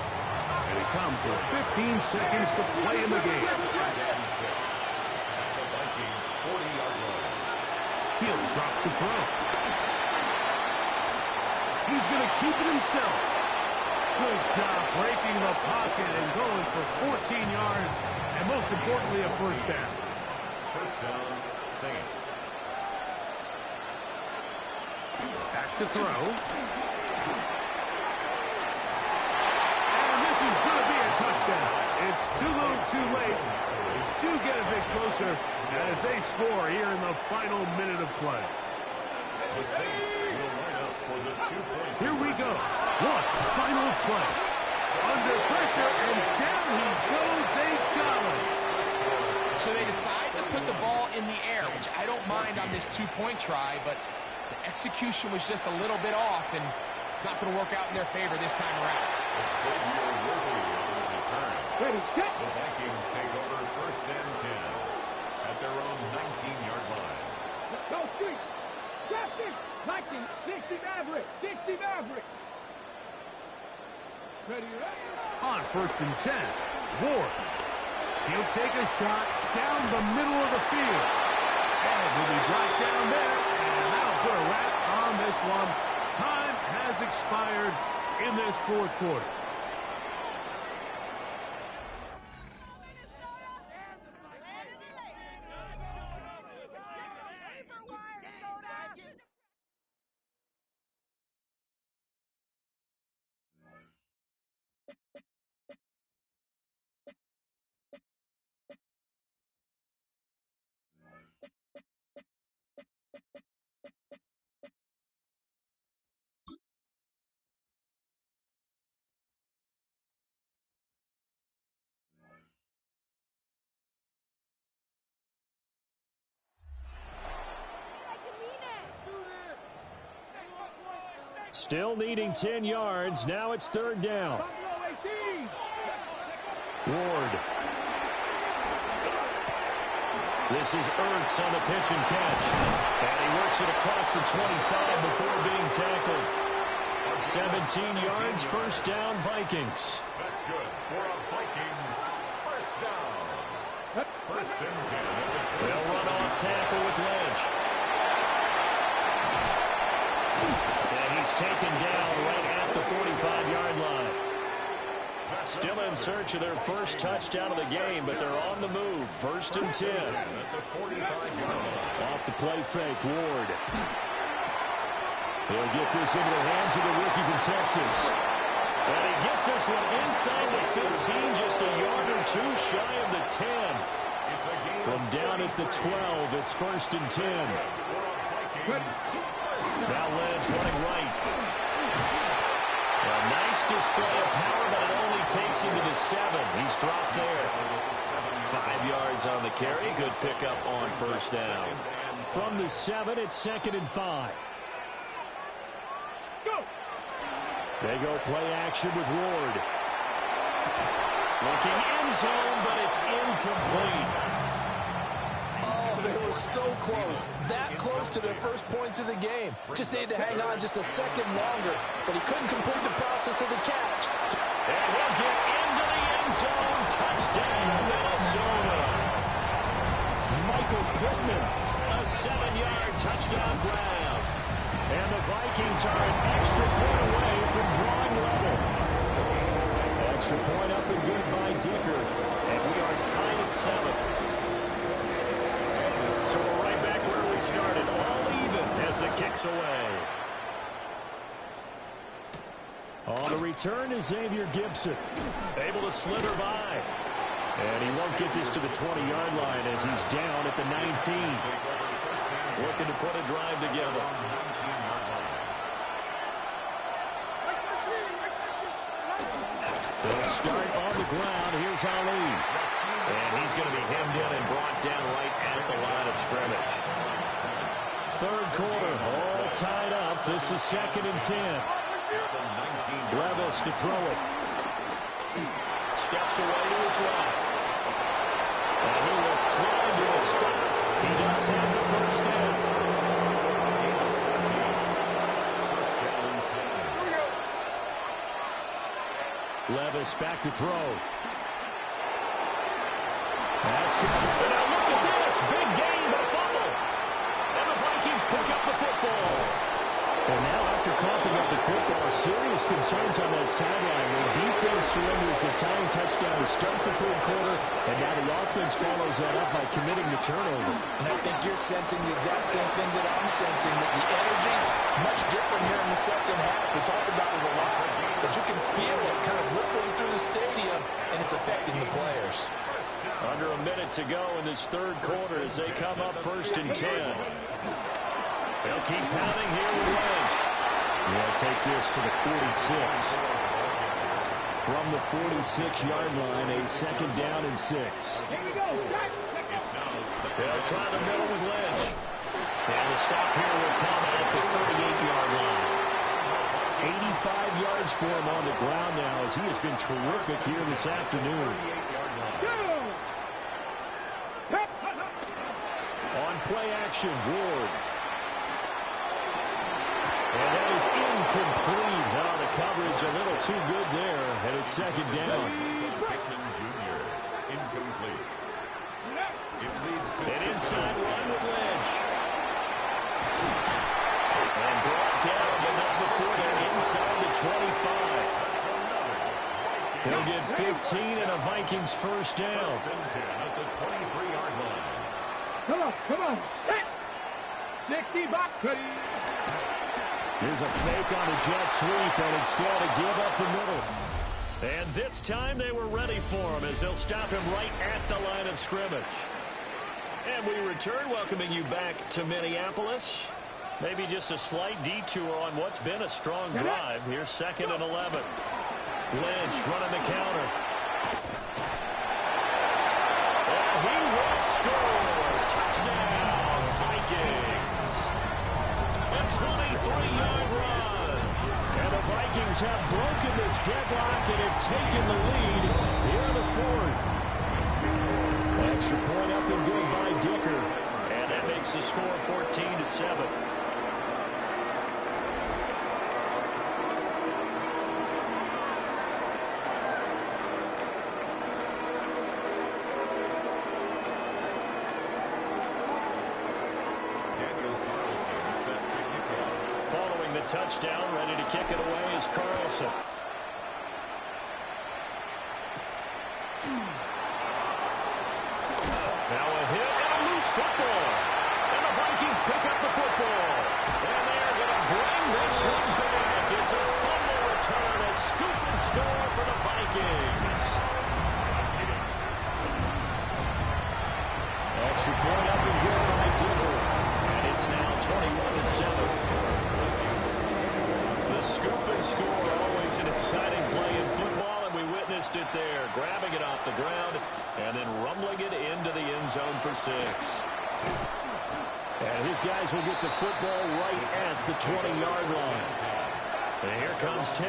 And it comes with 15 seconds to play in the game. The Vikings 40-yard line. He'll drop to throw. He's going to keep it himself. Good job breaking the pocket and going for 14 yards. And most importantly, a 1st down. 1st down, Saints. Back to throw. And this is going to be a touchdown. It's too little too late. They do get a bit closer as they score here in the final minute of play. The Saints will line up for the 2-point. Here we go. One final play. Under pressure, and down he goes. They've got him. So they decide to put the ball in the air, which I don't mind on this 2-point try, but the execution was just a little bit off, and it's not going to work out in their favor this time around. Xavier Worthy will return. Ready, set. The Vikings take over 1st and 10 at their own 19-yard line. Go street. Got this. Vikings, 60 Maverick, 60 Maverick. Ready, ready. On 1st and 10, Ward. He'll take a shot down the middle of the field. And he'll be brought down there. And that'll put a wrap on this one. Time has expired in this 4th quarter. Still needing 10 yards. Now it's third down. Ward. This is Ertz on the pitch and catch. And he works it across the 25 before being tackled. 17 yards, first down, Vikings. That's good for a Vikings first down. First and 10. They'll run off tackle with Lynch. And he's taken down right at the 45-yard line. Still in search of their first touchdown of the game, but they're on the move. First and 10. Off the play fake, Ward. He'll get this into the hands of the rookie from Texas. And he gets this one inside the 15, just a yard or two shy of the 10. From down at the 12, it's first and 10. Now Lynch running right. A nice display of power, but it only takes him to the 7. He's dropped there. 5 yards on the carry. Good pickup on first down. From the 7, it's second and 5. They go play action with Ward. Looking end zone, but it's incomplete. Oh, they were so close. That close to their first points of the game. Just needed to hang on just a second longer, but he couldn't complete the process of the catch. And he'll get into the end zone. Touchdown, Minnesota. Michael Pittman, a 7-yard touchdown grab. And the Vikings are an extra point away from drawing level. Extra point up and good by Dicker. And we are tied at 7. So we're right back where we started. All even as the kick's away. On the return is Xavier Gibson. Able to slither by. And he won't get this to the 20-yard line as he's down at the 19. Looking to put a drive together. They'll start on the ground. Here's Ali. And he's going to be hemmed in and brought down right at the line of scrimmage. Third quarter, all tied up. This is second and 10. Levis to throw it. Steps away to his left. And he will slide to a stop. He does have the first down. Levis back to throw. That's good. And now look at this. Big gain, but a fumble. And the Vikings pick up the football. And now after coughing up the football, serious concerns on that sideline. The defense surrenders the tying touchdown to start the third quarter, and now the offense follows that up by committing the turnover. And I think you're sensing the exact same thing that I'm sensing, that the energy, much different here in the second half. We talk about it a lot, but you can feel it kind of rippling through the stadium, and it's affecting the players. Under a minute to go in this third quarter as they come up first and 10. They'll keep pounding here with Lynch. They'll take this to the 46. From the 46-yard line, a second down and 6. They'll try the middle with Lynch. And the stop here will come at the 38-yard line. 85 yards for him on the ground now as he has been terrific here this afternoon. On play action, Ward. And that is incomplete. Now the coverage a little too good there, and it's second down. Pickman Jr. Incomplete. An inside run with Lynch. And brought down, but not before they're inside the 25. He'll get 15 and a Vikings first down. At the 23-yard line. Come on. 60 back. Here's a fake on a jet sweep, and instead a give up the middle. And this time they were ready for him as they'll stop him right at the line of scrimmage. And we return, welcoming you back to Minneapolis. Maybe just a slight detour on what's been a strong drive. Here's second and 11. Lynch running the counter. And he will score. Touchdown, Vikings. A 23-yard run. And the Vikings have broken this deadlock and have taken the lead here in the fourth. Extra point up and good by Dicker. And that makes the score 14-7. Touchdown, ready to kick it away is Carlson. Now a hit and a loose football. And the Vikings pick up the football. And they're going to bring this one back. It's a fumble return, a scoop and score for the Vikings. Extra point up and good by Dicker. And it's now 21-7. The scoop and score, always an exciting play in football, and we witnessed it there, grabbing it off the ground and then rumbling it into the end zone for 6. And his guys will get the football right at the 20-yard line. And here comes Tennessee.